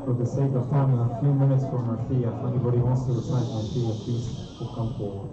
For the sake of time, we have a few minutes for Marthia. If anybody wants to recite Marthia, please come forward.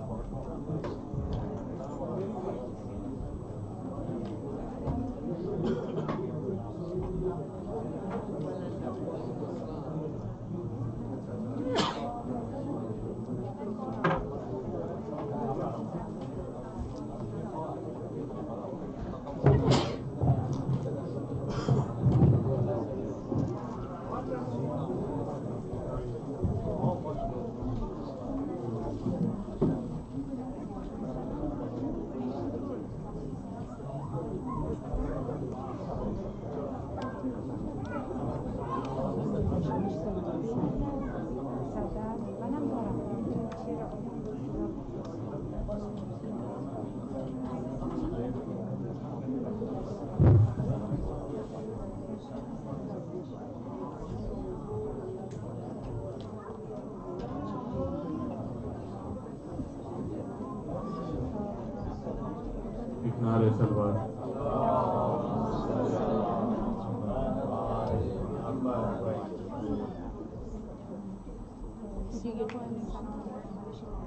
Ignare salvar.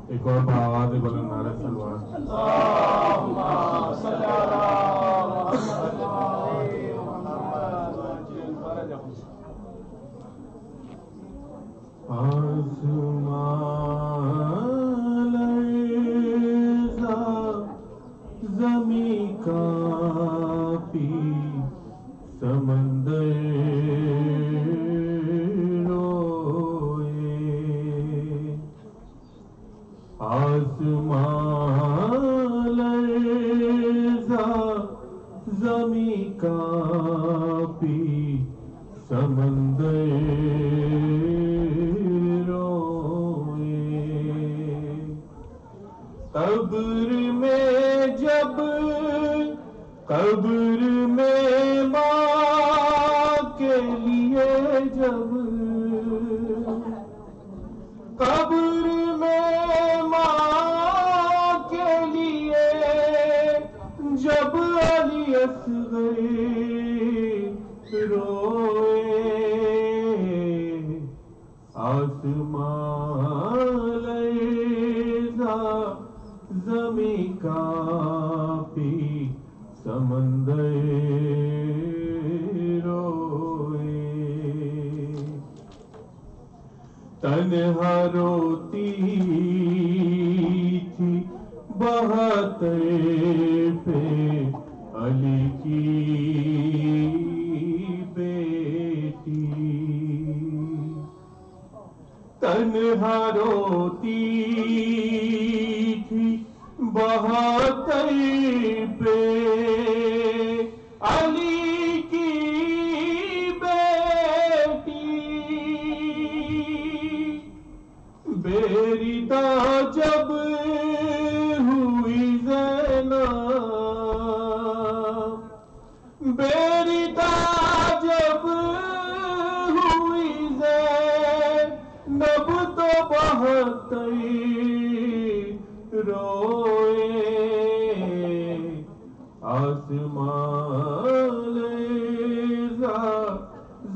ایک اور آواز بلند نعرہ سلوات. آسمان لرزا زمین کانپی سمندر روئے. آسمان لرزا زمین کانپی سمندر روئے. قبر میں جب قبر میں ماں کے لیے جب قبر میں ماں کے لیے جب علی اصغر روئے. آسمان لرزا زمین کانپی سمندر روئے. تنہا روتی تھی بہتر پہ علی کی بیٹی. تنہا روتی تھی بہتر پہ علی کی بیٹی. بیریتا جب ہوئی زینب بیریتا جب ہوئی زینب تو بہتر روئے. آسمان لرزا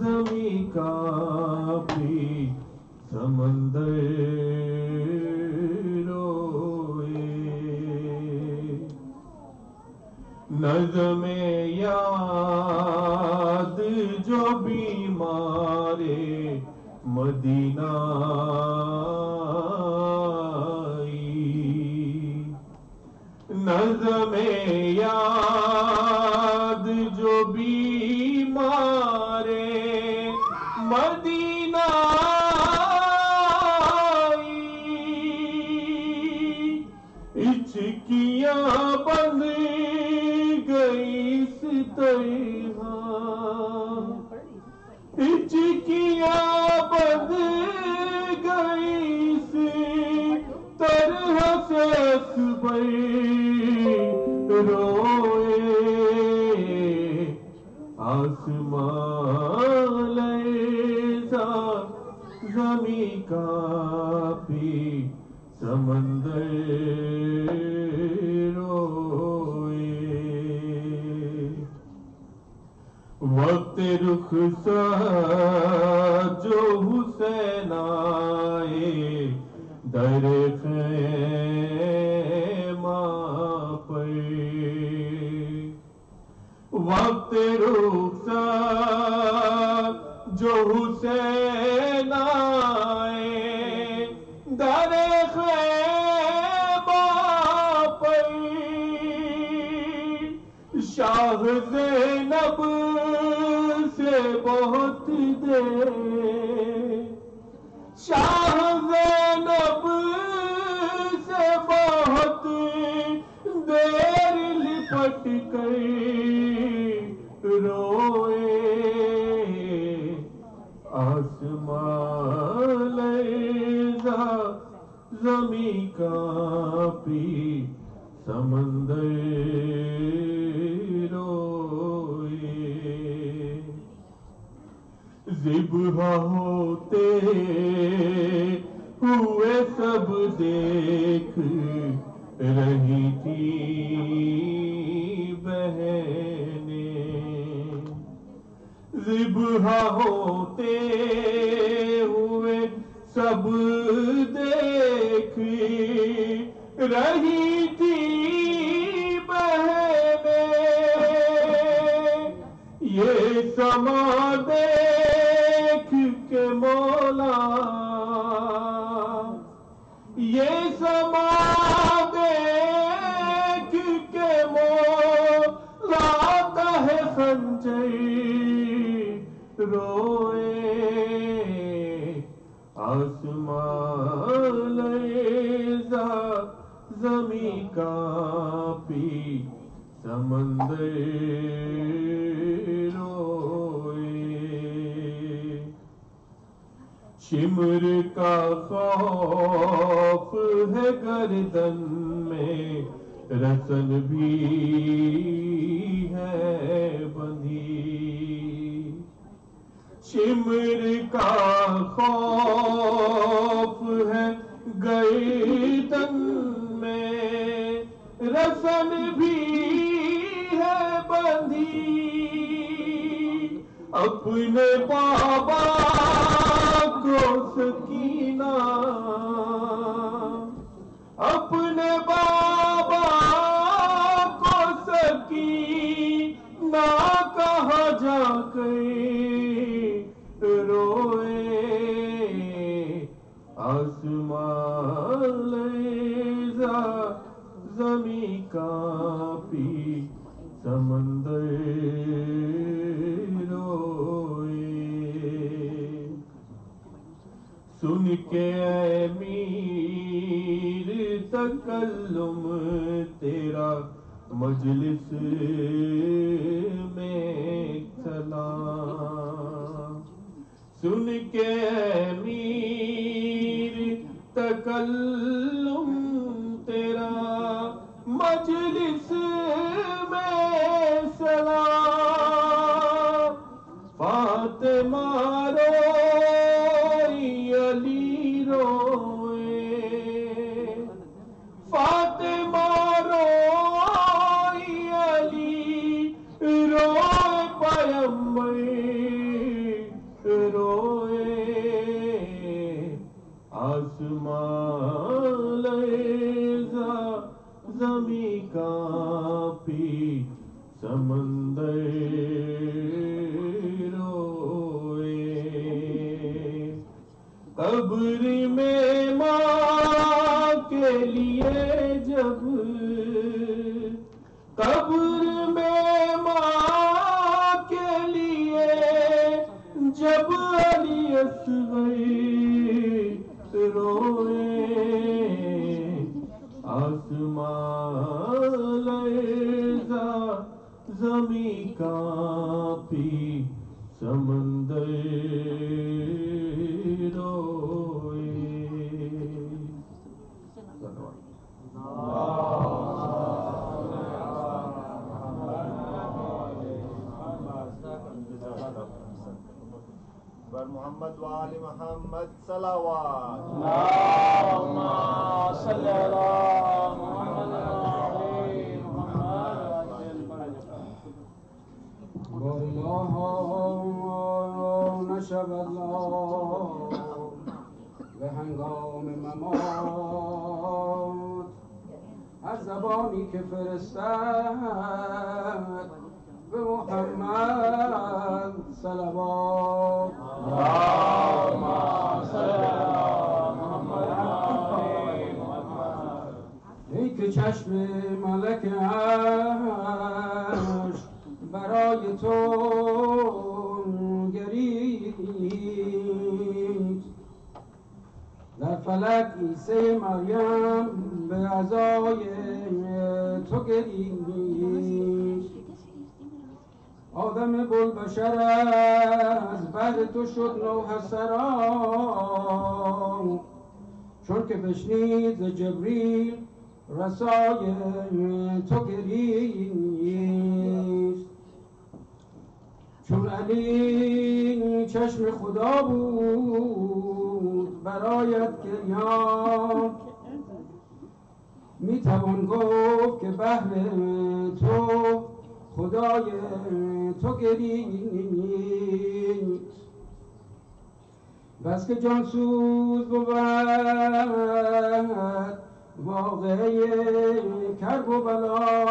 زمین کانپی سمندر روئے. نظم یاد جو بیمار مدینہ نظم یاد جو بیمار مدینہ اچکیاں بند گئی اس طرح اچکیاں بند گئی اس طرح سے اکبر روئے. سمندر روئے، وقت رخصت جو حسین آئے در خیمہ پر، وقت رخصت جو حسین آئے در خیمہ پر، شاہ زینب سے بہت دیر، شاہ زینب سے بہت دیر لپٹ کر روئے، آسمان لرزا زمیں کانپی سمندر روئے، ذبح ہوتے ہوئے سب دیکھ رہی تھی بہنیں، ذبح ہوتے ہوئے سب دیکھ رہی تھی بہنیں، یہ سما دیکھ کے مولا، یہ سما دیکھ کے مولا تہ خنجر روئے، آسمان لرزا زمیں کانپی سمندر روئے، شمر کا خوف ہے گردن میں، رسن بھی ہے بندھی، شمر کا خوف ہے گردن میں، رسن بھی ہے بندھی، اپنے بابا کو سکینہ، اپنے بابا کو سکینہ کہا جا کر روئے، آسمان لرزا زمیں کانپی سمندر روئے، سن کے اے میر تکلم تیرا مجلس میں چلا، سن کے اے میر تکلم تیرا مجلس میں چلا، فاطمہ روئی علی روئے، فاطمہ روئی علی روئے، پیغمبر روئے، آسمان لرزا زمیں کانپی سمندر روئے، قبر میں ماں کے لیے جب، قبر میں ماں کے لیے جب علی اصغر روئے، آسمان لرزا زمیں کانپی سمندر روئے، محمد وآل محمد صلوات. اللهم صل على محمد وآل محمد. بار الله نشود الله به هنگام ممات هر زبانی که فرستد به محمد صلوات. اللهم صل على محمد وآل محمد. ای که چشم ملک عرش برای تو گرید، در فلک عیسی مریم به عزای تو گرید. آدم بلبشر از بهر تو شد نوح سرا، چون که بشنید ز جبریل رسای تو گریست. چون علی چشم خدا بود برایت گریان، میتوان گفت که بهر تو خدای تو گریست. بس که جانسوز بود واقعه کرب و بلا،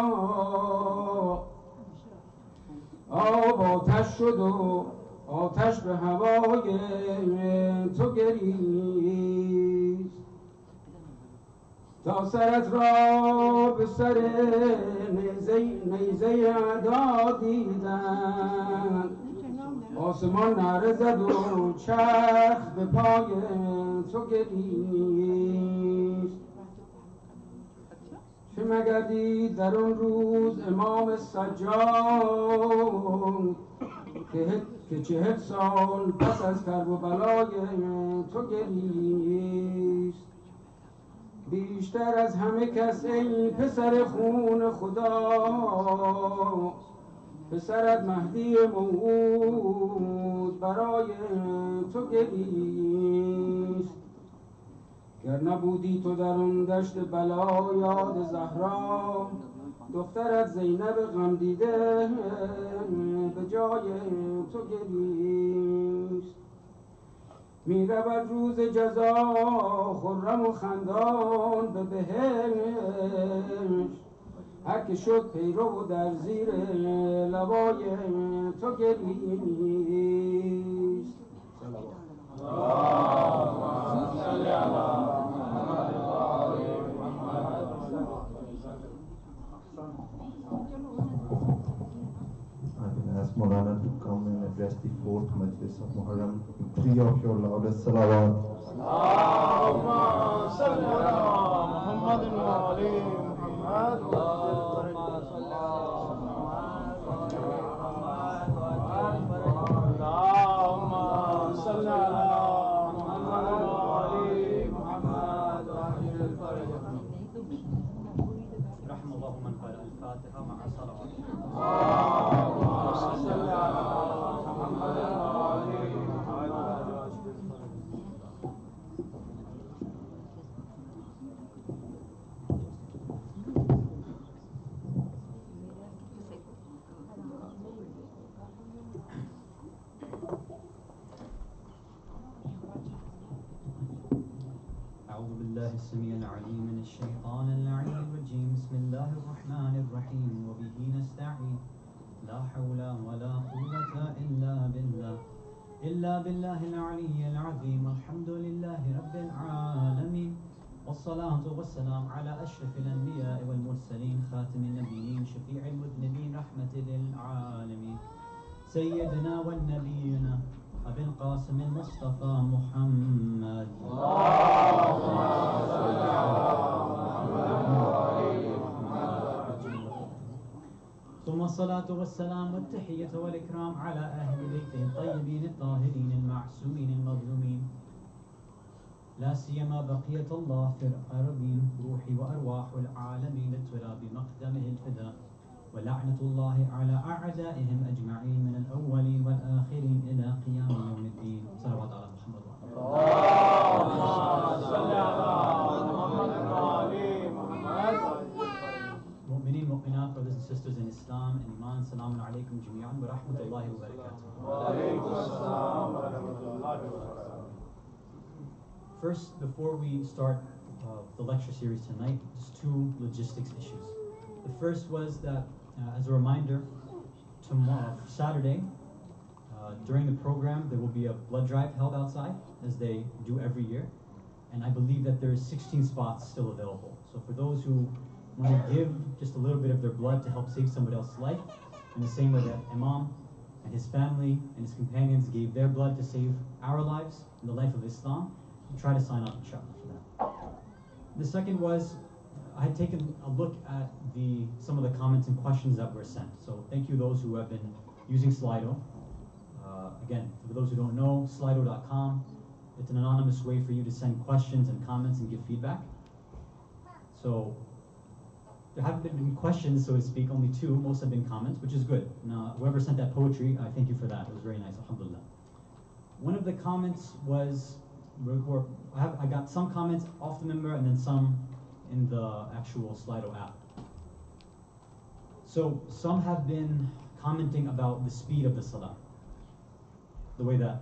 آب آتش شد و آتش به هوای تو گریست. تا سرت را به سر نیزه اعدا دیدن، آسمان نعره زد و چرخ به پای تو گریست. چه مگر دید در آن روز امام سجاد که 40 سال پس از کرب و بلای تو گریست. بیشتر از همه کس ای پسر خون خدا، پسرت مهدی موعود برای تو گریست. گر نبودی تو در آن دشت بلا یاد زهرا، دخترت زینب غم دیده به جای تو گریست. می رود روز جزا خرم و خندان به بهشت، هر که شد پیرو و در زیر لوای تو گریست. اللهم صل على محمد وآل محمد. I will ask Maulana to come and address the fourth Majlis of Muharram. Three of your loudest salawat. اللهم صل على محمد وآل محمد. اللهم صل على محمد اللهم صل على محمد وآل محمد وعجل الفرج. رحم الله من قرأ الفاتحة مع صلوات. اللهم صل على محمد وآل محمد وعجل الفرج. أعوذ بالله السميع العليم من الشيطان اللعين الرجيم. بسم الله الرحمن الرحيم وبه نستعين. لا حول ولا قوة إلا بالله العلي العظيم. الحمد لله رب العالمين، والصلاة والسلام على أشرف الأنبياء والمرسلين، خاتم النبيين، شفيع المذنبين، رحمة للعالمين، سيدنا ونبينا أبي القاسم المصطفى محمد. اللهم صل على محمد وآل محمد. ثم الصلاة والسلام والتحية والإكرام على أهل بيته الطيبين الطاهرين المعصومين المظلومين، لا سيما بقية الله في الأرضين، روحي وأرواح العالمين الترى بمقدمه الفداء. ولعنة الله على أعدائهم أجمعين من الأولين والآخرين إلى قيام يوم الدين. صلوات على محمد وعلى مؤمنين مؤمنات, brothers and sisters in Islam and Iman, Salamun Alaikum Jami'an wa Rahmatullahi wa Barakatuh. First, before we start the lecture series tonight, just two logistics issues. The first was that, as a reminder, tomorrow, Saturday, during the program, there will be a blood drive held outside, as they do every year. And I believe that there is 16 spots still available. So for those who want to give just a little bit of their blood to help save somebody else's life, in the same way that Imam and his family and his companions gave their blood to save our lives and the life of Islam, try to sign up, inshallah, for that. The second was, I had taken a look at some of the comments and questions that were sent. So thank you those who have been using Slido. Again, for those who don't know, Slido.com, it's an anonymous way for you to send questions and comments and give feedback. So there haven't been questions, so to speak, only two. Most have been comments, which is good. Now, whoever sent that poetry, I thank you for that. It was very nice, alhamdulillah. One of the comments was, I got some comments off the member and then some in the actual Slido app. So some have been commenting about the speed of the salah, the way that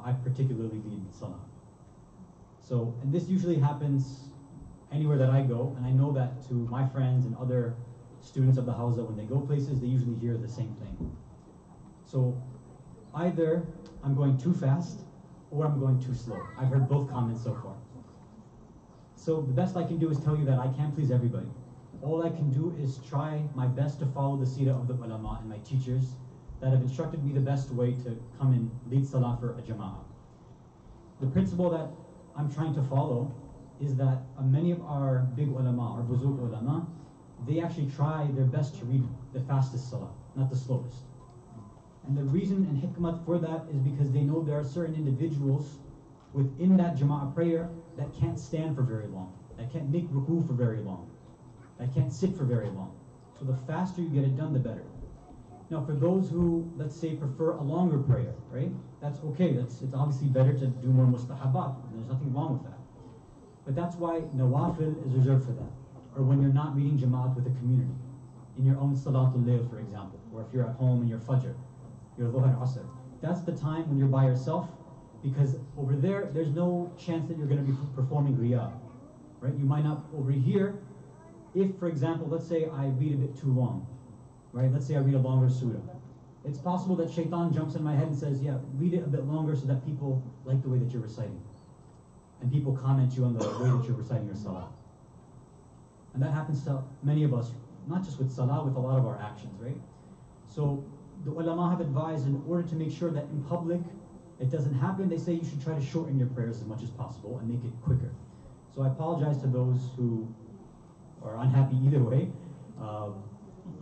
I particularly lead salah. So, and this usually happens anywhere that I go, and I know that to my friends and other students of the Hawza, when they go places, they usually hear the same thing. So either I'm going too fast or I'm going too slow. I've heard both comments so far. So the best I can do is tell you that I can't please everybody. All I can do is try my best to follow the seerah of the ulama and my teachers that have instructed me the best way to come and lead salah for a jama'ah. The principle that I'm trying to follow is that many of our big ulama, our buzurg ulama, they actually try their best to read the fastest salah, not the slowest. And the reason and hikmah for that is because they know there are certain individuals within that jama'ah prayer that can't stand for very long, that can't make ruku for very long, that can't sit for very long. So the faster you get it done, the better. Now for those who, let's say, prefer a longer prayer, right? That's okay, it's obviously better to do more mustahabat, there's nothing wrong with that. But that's why nawafil is reserved for that. Or when you're not reading jama'at with a community, in your own salatul layl, for example, or if you're at home in your fajr, your dhuhr asr. That's the time when you're by yourself, because over there, there's no chance that you're going to be performing riyah, right? You might not over here, if, for example, let's say I read a bit too long, right? Let's say I read a longer surah. It's possible that shaitan jumps in my head and says, yeah, read it a bit longer so that people like the way that you're reciting. And people comment you on the way that you're reciting your salah. And that happens to many of us, not just with salah, with a lot of our actions, right? So the ulama have advised, in order to make sure that in public it doesn't happen, they say you should try to shorten your prayers as much as possible and make it quicker. So I apologize to those who are unhappy either way.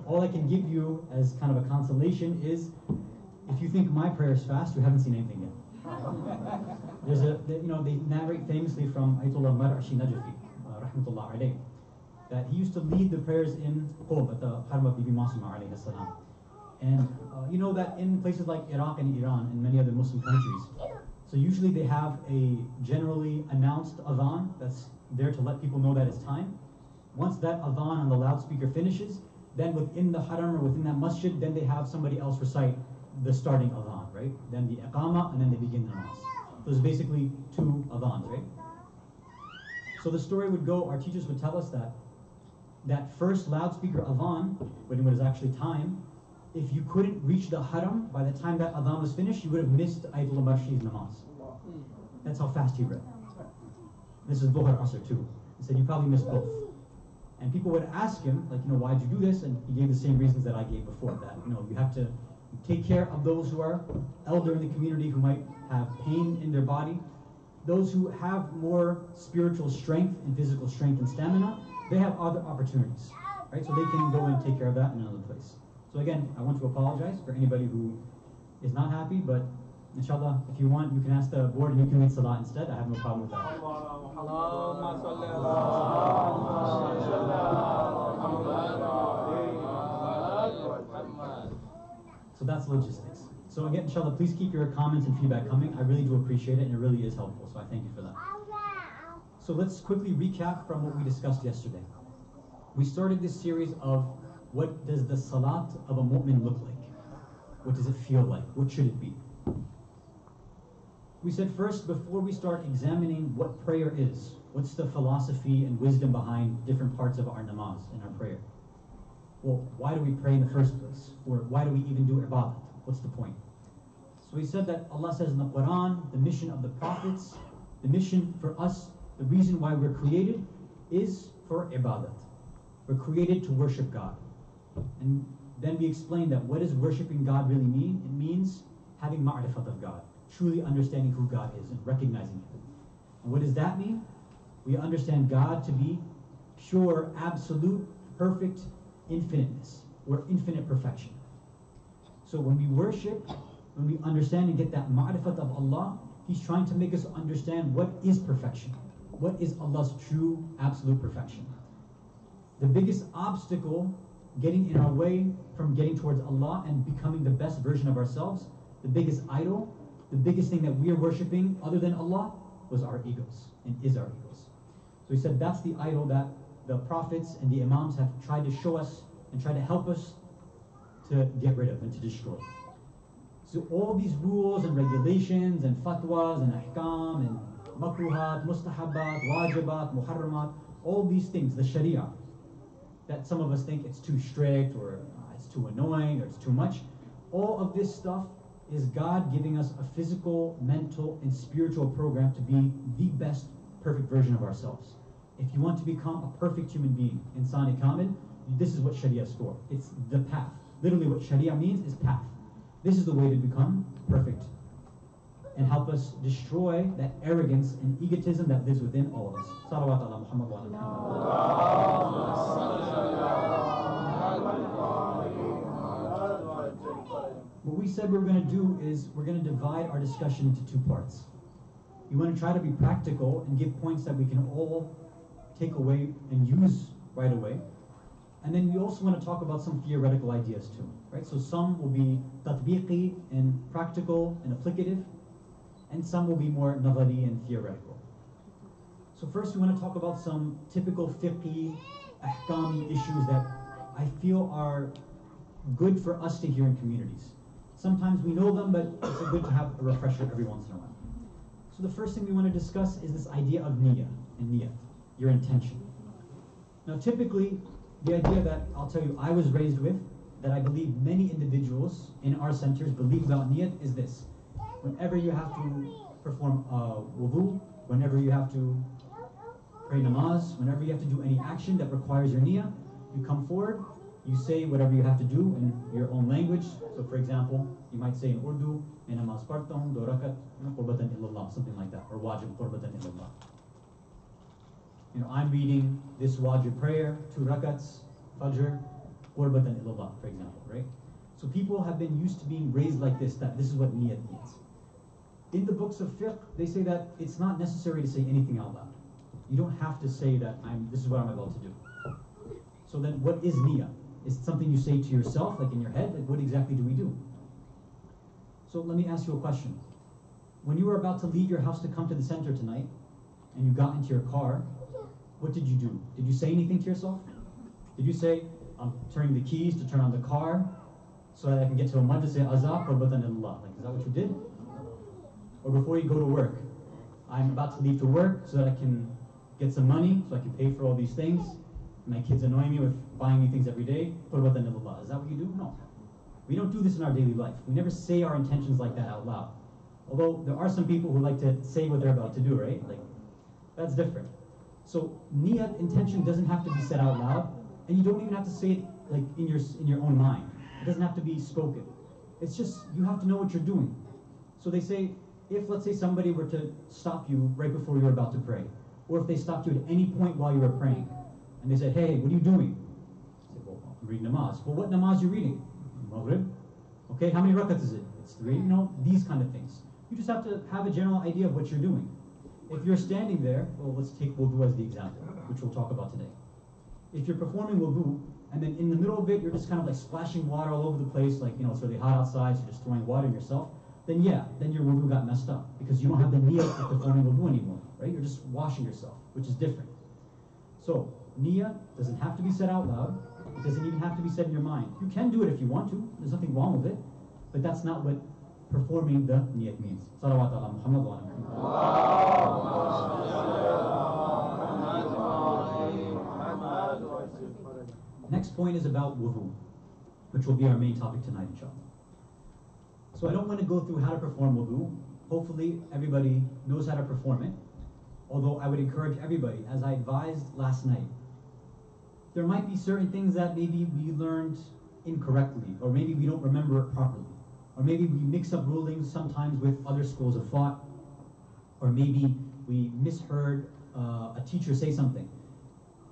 All I can give you as kind of a consolation is, if you think my prayer is fast, you haven't seen anything yet. There's they narrate famously from Ayatollah Mar'ashi Najfi, rahmatullah alayh, that he used to lead the prayers in Qom at the Haram of Bibi Masuma alayhi salam. And you know that in places like Iraq and Iran and many other Muslim countries, so usually they have a generally announced adhan that's there to let people know that it's time. Once that adhan on the loudspeaker finishes, then within the haram or within that masjid, then they have somebody else recite the starting adhan, right? Then the iqamah, and then they begin the namaz. So there's basically two adhans, right? So the story would go, our teachers would tell us that first loudspeaker adhan, when it was actually time, if you couldn't reach the haram by the time that adhan was finished, you would have missed Ayatollah Marshi's namaz. That's how fast he read. This is dhuhr asr too. He said, you probably missed both. And people would ask him, like, why'd you do this? And he gave the same reasons that I gave before, that, you have to take care of those who are elder in the community, who might have pain in their body. Those who have more spiritual strength and physical strength and stamina, they have other opportunities, right? So they can go and take care of that in another place. So again, I want to apologize for anybody who is not happy, but inshallah, if you want, you can ask the board and you can read salah instead. I have no problem with that. So that's logistics. So again, inshallah, please keep your comments and feedback coming. I really do appreciate it, and it really is helpful. So I thank you for that. So let's quickly recap from what we discussed yesterday. We started this series of what does the salat of a mu'min look like? What does it feel like? What should it be? We said first, before we start examining what prayer is, what's the philosophy and wisdom behind different parts of our namaz and our prayer? Well, why do we pray in the first place? Or why do we even do ibadat? What's the point? So we said that Allah says in the Quran, the mission of the prophets, the mission for us, the reason why we're created is for ibadat. We're created to worship God. And then we explained that what does worshiping God really mean? It means having ma'rifat of God, truly understanding who God is and recognizing Him. And what does that mean? We understand God to be pure, absolute, perfect, infiniteness, or infinite perfection. So when we worship, when we understand and get that ma'rifat of Allah, He's trying to make us understand what is perfection. What is Allah's true, absolute perfection? The biggest obstacle getting in our way from getting towards Allah and becoming the best version of ourselves, the biggest idol, the biggest thing that we are worshiping other than Allah was our egos and is our egos. So he said that's the idol that the prophets and the imams have tried to show us and try to help us to get rid of and to destroy. So all these rules and regulations and fatwas and ahkam and makruhat, mustahabat, wajibat, muharramat, all these things, the sharia, that some of us think it's too strict or it's too annoying or it's too much. All of this stuff is God giving us a physical, mental, and spiritual program to be the best, perfect version of ourselves. If you want to become a perfect human being, insan kamil, this is what Sharia is for. It's the path. Literally what Sharia means is path. This is the way to become perfect and help us destroy that arrogance and egotism that lives within all of us. Salawat ala Muhammad wa ala Muhammad. What we said we're going to do is we're going to divide our discussion into two parts. We want to try to be practical and give points that we can all take away and use right away. And then we also want to talk about some theoretical ideas too, right? So some will be tatbiqi and practical and applicative, and some will be more nazari and theoretical. So first we want to talk about some typical fiqhi, ahkami issues that I feel are good for us to hear in communities. Sometimes we know them, but it's good to have a refresher every once in a while. So the first thing we want to discuss is this idea of niyyah and niyat, your intention. Now typically, the idea that I'll tell you I was raised with, that I believe many individuals in our centers believe about niyat is this. Whenever you have to perform wudu, whenever you have to pray namaz, whenever you have to do any action that requires your niyyah, you come forward, you say whatever you have to do in your own language. So for example, you might say in Urdu, "Main namaz padhta hoon, 2 rakat, qurbatan illallah," something like that, or wajib qurbatan illallah. You know, I'm reading this wajib prayer, 2 rakats, fajr, qurbatan illallah, for example, right? So people have been used to being raised like this, that this is what niyat means. In the books of fiqh, they say that it's not necessary to say anything out loud. You don't have to say that this is what I'm about to do. So then what is niyyah? Is it something you say to yourself, like in your head? Like what exactly do we do? So let me ask you a question. When you were about to leave your house to come to the center tonight, and you got into your car, what did you do? Did you say anything to yourself? Did you say, I'm turning the keys to turn on the car so that I can get to a madrasa azab or batan illallah? Like, is that what you did? Or before you go to work, I'm about to leave to work so that I can get some money so I can pay for all these things. My kids annoy me with buying me things every day. Batan illallah. Is that what you do? No. We don't do this in our daily life. We never say our intentions like that out loud. Although there are some people who like to say what they're about to do, right? Like, that's different. So niyat, intention, doesn't have to be said out loud, and you don't even have to say it like in your own mind. It doesn't have to be spoken. It's just you have to know what you're doing. So they say, if let's say somebody were to stop you right before you're about to pray, or if they stopped you at any point while you were praying, and they said, "Hey, what are you doing?" I said, "Well, I'm reading namaz." "Well, what namaz are you reading?" "Maghrib." "Okay, how many rakats is it?" "It's 3. You know, these kind of things. You just have to have a general idea of what you're doing. If you're standing there, well, let's take wudu as the example, which we'll talk about today. If you're performing wudu, and then in the middle of it, you're just kind of like splashing water all over the place, like, it's really hot outside, so you're just throwing water on yourself, then yeah, then your wudu got messed up, because you don't have the niyyah of performing wudu anymore, right? You're just washing yourself, which is different. So, niyyah doesn't have to be said out loud. It doesn't even have to be said in your mind. You can do it if you want to. There's nothing wrong with it. But that's not what performing the niyyat means. Salawat ala Muhammad wa ala Muhammad. Next point is about wudu, which will be our main topic tonight, inshallah. So I don't want to go through how to perform wudu. Hopefully everybody knows how to perform it. Although I would encourage everybody, as I advised last night, there might be certain things that maybe we learned incorrectly, or maybe we don't remember it properly, or maybe we mix up rulings sometimes with other schools of thought, or maybe we misheard a teacher say something.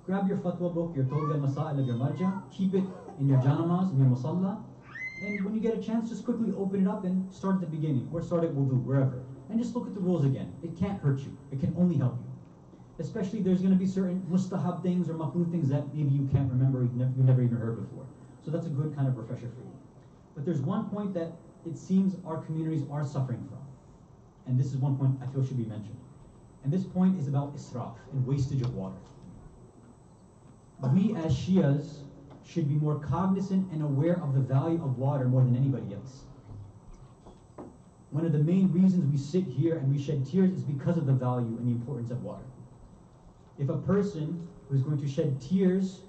Grab your fatwa book, your Tawbi al-Masail of your marja, keep it in your janamaz, in your musalla, and when you get a chance, just quickly open it up and start at the beginning, or start at wudu, wherever. And just look at the rules again. It can't hurt you. It can only help you. Especially there's going to be certain mustahab things or makruh things that maybe you can't remember, you've never even heard before. So that's a good kind of refresher for you. But there's one point that it seems our communities are suffering from. And this is one point I feel should be mentioned. And this point is about israf and wastage of water. We as Shias should be more cognizant and aware of the value of water more than anybody else. One of the main reasons we sit here and we shed tears is because of the value and the importance of water. If a person who is going to shed tears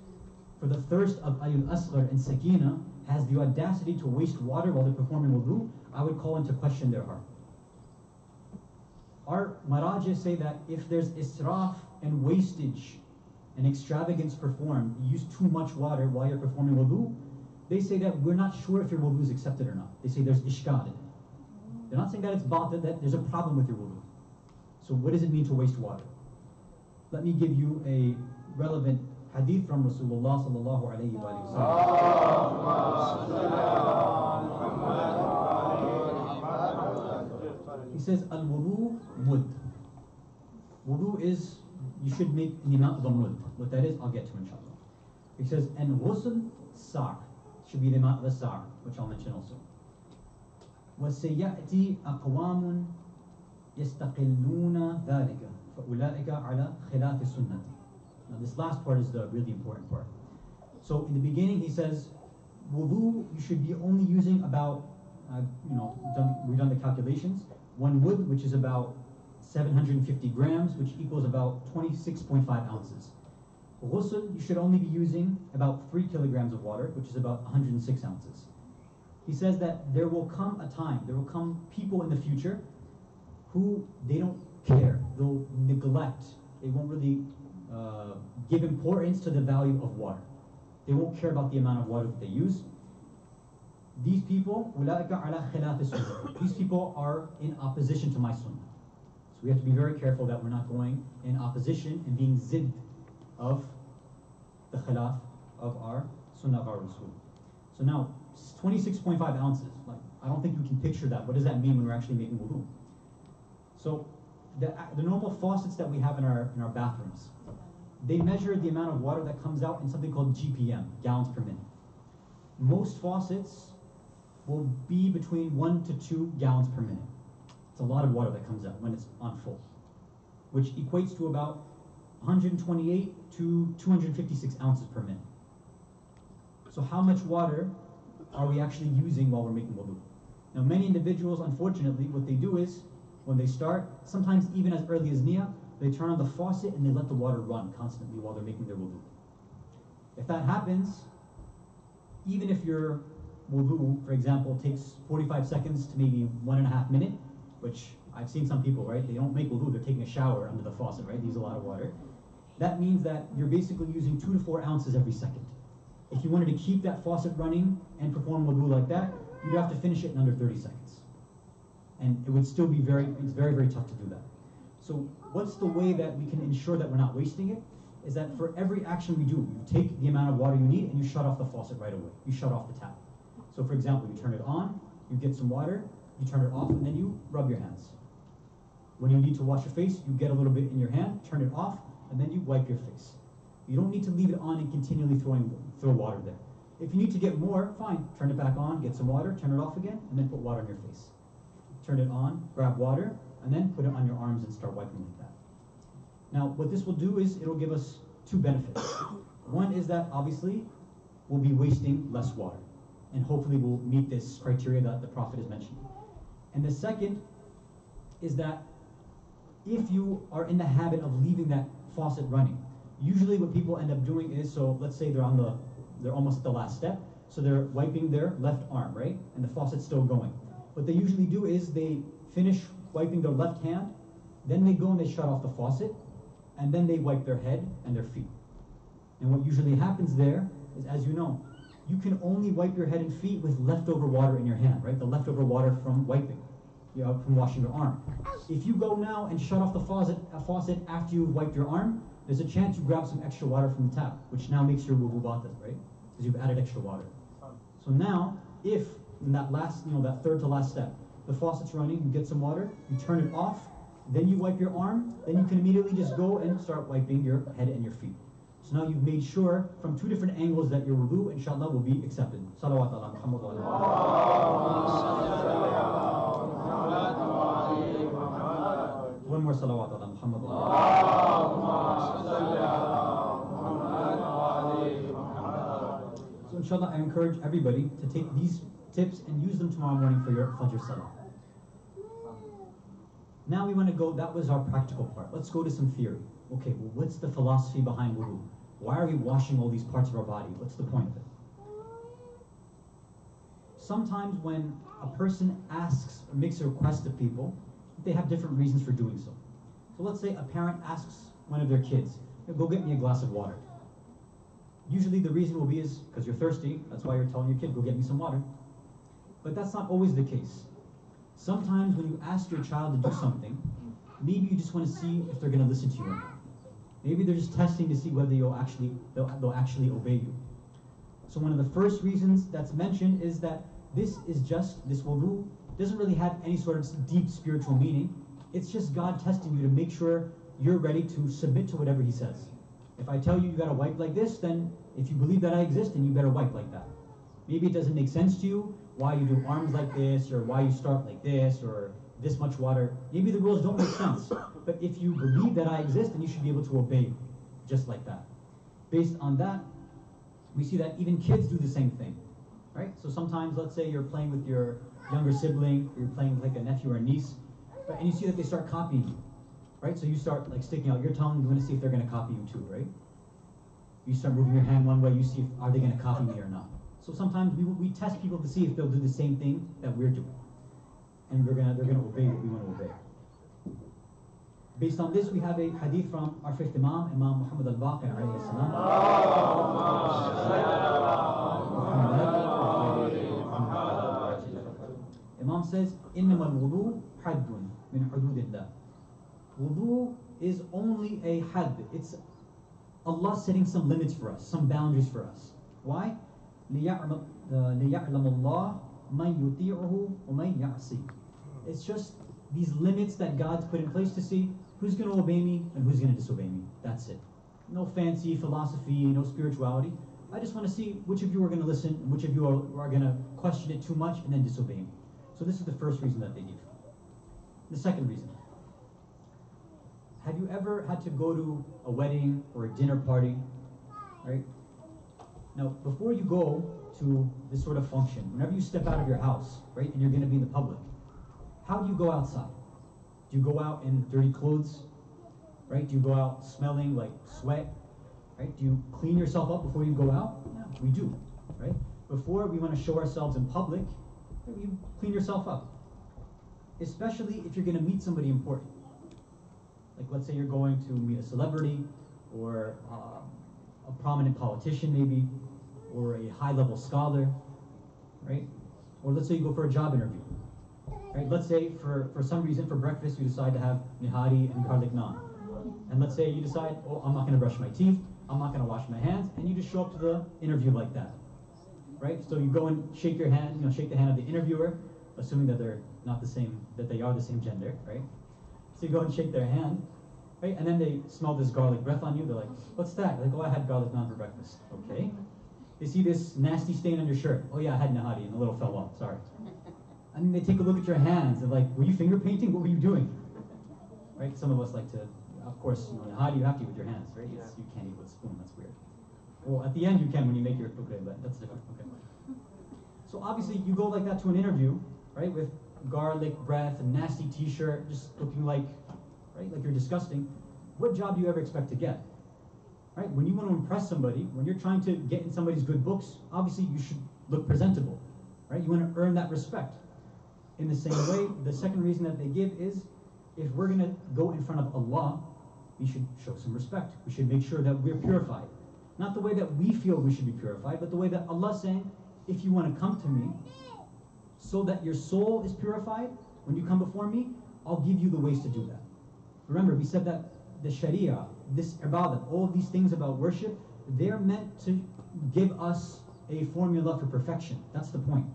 for the thirst of Ayul Asghar and Sakina has the audacity to waste water while they're performing wudu, I would call into question their heart. Our marajis say that if there's israf and wastage and extravagance performed, you use too much water while you're performing wudu, they say that we're not sure if your wudu is accepted or not. They say there's ishkal in it. They're not saying that it's batil, that there's a problem with your wudu. So what does it mean to waste water? Let me give you a relevant hadith from Rasulullah sallallahu alayhi wa sallam. He says, al-wudu mud. Wudu is, you should make in the amount of a mud. What that is, I'll get to inshallah. He says, and ghusl sa' should be the amount of a sa', which I'll mention also. وَسَيَأْتِي أَقْوَامٌ يَسْتَقِلُّونَ ذَلِكَ فَأُولَٰئِكَ عَلَى خِلَافِ السُنَّةِ. Now this last part is the really important part. So in the beginning he says, wudu, you should be only using about, we've done the calculations, 1 wood, which is about 750 grams, which equals about 26.5 ounces. Ghusl, you should only be using about 3 kilograms of water, which is about 106 ounces. He says that there will come a time, there will come people in the future who they don't care, they'll neglect, they won't really give importance to the value of water. They won't care about the amount of water that they use. These people, these people are in opposition to my sunnah. So we have to be very careful that we're not going in opposition and being zidd of the khilaf of our sunnah of our Rasul. So now, 26.5 ounces, like, I don't think you can picture that. What does that mean when we're actually making wudu? So the normal faucets that we have in our bathrooms, they measure the amount of water that comes out in something called GPM, gallons per minute. Most faucets will be between 1 to 2 gallons per minute. It's a lot of water that comes out when it's on full, which equates to about 128 to 256 ounces per minute. So how much water are we actually using while we're making wudu? Now many individuals, unfortunately, what they do is, when they start, sometimes even as early as niyyah, they turn on the faucet and they let the water run constantly while they're making their wudu. If that happens, even if your wudu, for example, takes 45 seconds to maybe 1.5 minutes, which I've seen some people, right? They don't make wudu, they're taking a shower under the faucet, right? They use a lot of water. That means that you're basically using 2 to 4 ounces every second. If you wanted to keep that faucet running and perform wudu like that, you'd have to finish it in under 30 seconds. And it would still be it's very, very tough to do that. So what's the way that we can ensure that we're not wasting it? Is that for every action we do, you take the amount of water you need and you shut off the faucet right away. You shut off the tap. So for example, you turn it on, you get some water, you turn it off, and then you rub your hands. When you need to wash your face, you get a little bit in your hand, turn it off, and then you wipe your face. You don't need to leave it on and continually throw water there. If you need to get more, fine, turn it back on, get some water, turn it off again, and then put water on your face. Turn it on, grab water, and then put it on your arms and start wiping like that. Now, what this will do is it'll give us two benefits. One is that obviously we'll be wasting less water, and hopefully we'll meet this criteria that the Prophet has mentioned. And the second is that if you are in the habit of leaving that faucet running, usually what people end up doing is, so let's say they're almost at the last step, so they're wiping their left arm, right? And the faucet's still going. What they usually do is they finish wiping their left hand, then they go and they shut off the faucet, and then they wipe their head and their feet. And what usually happens there is, as you know, you can only wipe your head and feet with leftover water in your hand, right? The leftover water from wiping, from washing your arm. If you go now and shut off the faucet after you've wiped your arm, there's a chance you grab some extra water from the tap, which now makes your wudu batil, right? Because you've added extra water. So now, if in that last, that third to last step, the faucet's running, you get some water, you turn it off, then you wipe your arm, then you can immediately just go and start wiping your head and your feet. So now you've made sure from two different angles that your wudu, inshallah, will be accepted. Salawat ala Muhammad wa ala. One more salawat ala Muhammad wa ala. So inshallah, I encourage everybody to take these tips and use them tomorrow morning for your Fajr Salah. Now we want to go, that was our practical part. Let's go to some theory. Okay, well, what's the philosophy behind wudu? Why are we washing all these parts of our body? What's the point of it? Sometimes when a person asks or makes a request of people, they have different reasons for doing so. So let's say a parent asks one of their kids, go get me a glass of water. Usually the reason will be is because you're thirsty, that's why you're telling your kid, go get me some water. But that's not always the case. Sometimes when you ask your child to do something, maybe you just want to see if they're going to listen to you or not. Maybe they're just testing to see whether they'll actually obey you. So one of the first reasons that's mentioned is that this wudu doesn't really have any sort of deep spiritual meaning. It's just God testing you to make sure you're ready to submit to whatever He says. If I tell you you got to wipe like this, then if you believe that I exist, then you better wipe like that. Maybe it doesn't make sense to you why you do arms like this, or why you start like this, or this much water. Maybe the rules don't make sense. But if you believe that I exist, then you should be able to obey just like that. Based on that, we see that even kids do the same thing, right? So sometimes, let's say you're playing with your younger sibling, or you're playing with like a nephew or a niece, right? And you see that they start copying you, right? So you start like sticking out your tongue, you want to see if they're going to copy you too, right? You start moving your hand one way, you see if are they going to copy me or not. So sometimes we test people to see if they'll do the same thing that we're doing, and they're gonna obey what we want to obey. Based on this, we have a hadith from our fifth Imam, Imam Muhammad al-Baqir alayhi salam. Imam says, إِنَّمَا الْوُضُوء حَدٌّ مِنْ حُدُودِ اللَّهِ. Wudu is only a had. It's Allah setting some limits for us, some boundaries for us. Why? لِيَعْلَمَ اللَّهُ مَنْ يُطِيعُهُ وَمَنْ يَعْصِيهُ. It's just these limits that God's put in place to see who's going to obey me and who's going to disobey me. That's it. No fancy philosophy, no spirituality. I just want to see which of you are going to listen and which of you are going to question it too much and then disobey me. So this is the first reason that they give. The second reason. Have you ever had to go to a wedding or a dinner party, right? Now, before you go to this sort of function, whenever you step out of your house, right, and you're going to be in the public, how do you go outside? Do you go out in dirty clothes, right? Do you go out smelling like sweat, right? Do you clean yourself up before you go out? Yeah, we do, right? Before we want to show ourselves in public, you clean yourself up. Especially if you're going to meet somebody important. Like let's say you're going to meet a celebrity, or a prominent politician maybe, or a high-level scholar, right? Or let's say you go for a job interview. Right? Let's say for some reason for breakfast you decide to have nihari and garlic naan. And let's say you decide, oh, I'm not going to brush my teeth, I'm not going to wash my hands, and you just show up to the interview like that. Right? So you go and shake your hand, shake the hand of the interviewer, assuming that they're not the same, that they are the same gender, right? So you go and shake their hand, right? And then they smell this garlic breath on you. They're like, "What's that?" Like, "Oh, I had garlic naan for breakfast." Okay. They see this nasty stain on your shirt. "Oh yeah, I had nahari and a little fell off. Sorry." And then they take a look at your hands. They're like, "Were you finger painting? What were you doing?" Right? Some of us like to, of course, nahari you have to eat with your hands, right? You can't eat with a spoon. That's weird. Well, at the end you can when you make your okay, but that's different. Okay. So obviously you go like that to an interview, right? With garlic breath, a nasty T-shirt, just looking like, right? Like you're disgusting. What job do you ever expect to get? Right? When you want to impress somebody, when you're trying to get in somebody's good books, obviously you should look presentable, right? You want to earn that respect. In the same way, the second reason that they give is, if we're going to go in front of Allah, we should show some respect. We should make sure that we're purified. Not the way that we feel we should be purified, but the way that Allah's saying, if you want to come to me, so that your soul is purified, when you come before me, I'll give you the ways to do that. Remember, we said that the Sharia, this ibadah, all of these things about worship, they're meant to give us a formula for perfection. That's the point.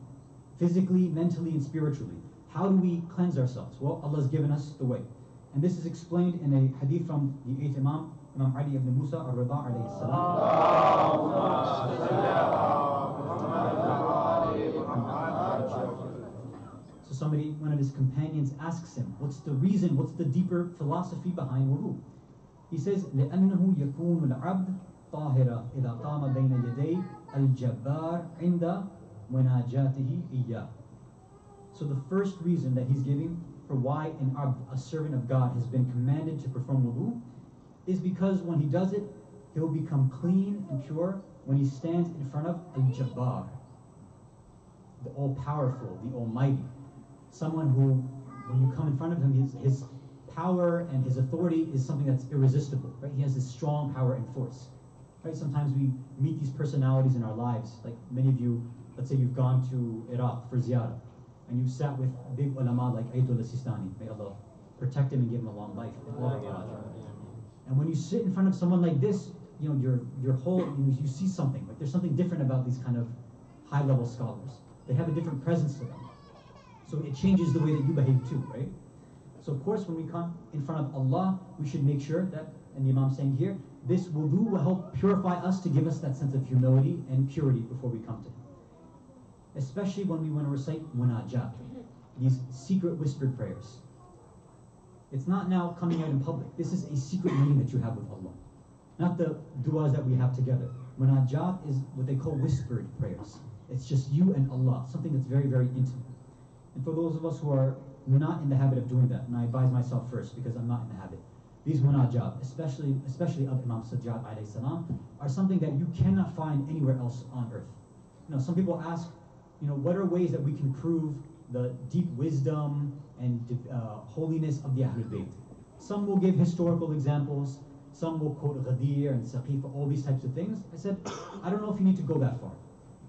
Physically, mentally, and spiritually. How do we cleanse ourselves? Well, Allah's given us the way. And this is explained in a hadith from the 8th Imam, Imam Ali ibn Musa al-Rida alayhi salam. So somebody, one of his companions asks him, what's the reason, what's the deeper philosophy behind wudu? He says, لأنه يكون العبد طاهرا إذا قام بين يدي الجبار عند مناجاته إياه. So the first reason that he's giving for why an abd, a servant of God, has been commanded to perform wudu is because when he does it, he'll become clean and pure when he stands in front of Al-Jabbar, the all-powerful, the almighty. Someone who, when you come in front of him, his power and his authority is something that's irresistible, right? He has this strong power and force, right? Sometimes we meet these personalities in our lives, like many of you, let's say you've gone to Iraq for ziyarah, and you've sat with big ulama like Ayatollah Sistani, may Allah protect him and give him a long life. And when you sit in front of someone like this, you know, your whole, you see something, like there's something different about these kind of high-level scholars. They have a different presence to them. So it changes the way that you behave too, right? So of course, when we come in front of Allah, we should make sure that, and the Imam's saying here, this wudu will help purify us to give us that sense of humility and purity before we come to Him. Especially when we want to recite munajat, these secret whispered prayers. It's not now coming out in public. This is a secret meeting that you have with Allah. Not the du'as that we have together. Munajat is what they call whispered prayers. It's just you and Allah, something that's very, very intimate. And for those of us who are not in the habit of doing that, and I advise myself first because I'm not in the habit, these munajat, especially of Imam Sajjad alayhi salam, are something that you cannot find anywhere else on earth. You know, some people ask, you know, what are ways that we can prove the deep wisdom and holiness of the Ahlul Bayt? Some will give historical examples, some will quote Ghadir and Saqifa, all these types of things. I said, I don't know if you need to go that far.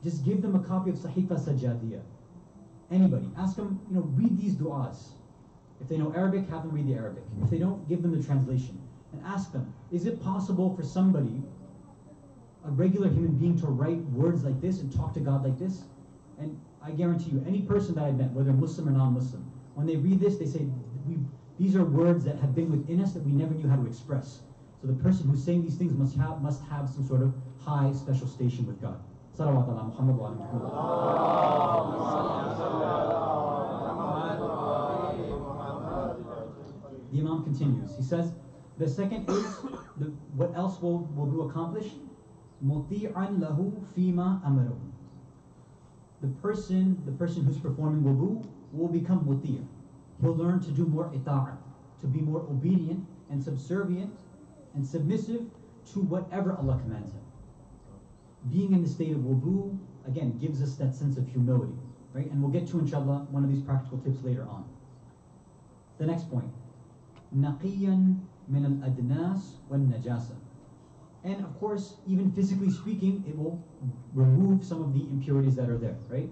Just give them a copy of Sahifa Sajjadiyah. Anybody, ask them, you know, read these du'as. If they know Arabic, have them read the Arabic. If they don't, give them the translation. And ask them, is it possible for somebody, a regular human being, to write words like this and talk to God like this? And I guarantee you, any person that I've met, whether Muslim or non-Muslim, when they read this, they say, these are words that have been within us that we never knew how to express. So the person who's saying these things must have some sort of high special station with God. Salawat ala Muhammad wa ala Muhammad. The Imam continues. He says, the second is, what else will wudu accomplish? Muti'an lahu fima amaru. The person who's performing wudu will become muti'. He'll learn to do more ita'at, to be more obedient and subservient and submissive to whatever Allah commands him. Being in the state of wudu, again, gives us that sense of humility, right? And we'll get to, inshallah, one of these practical tips later on. The next point, naqiyan min al-adnas wal-najasa. And of course, even physically speaking, it will remove some of the impurities that are there, right?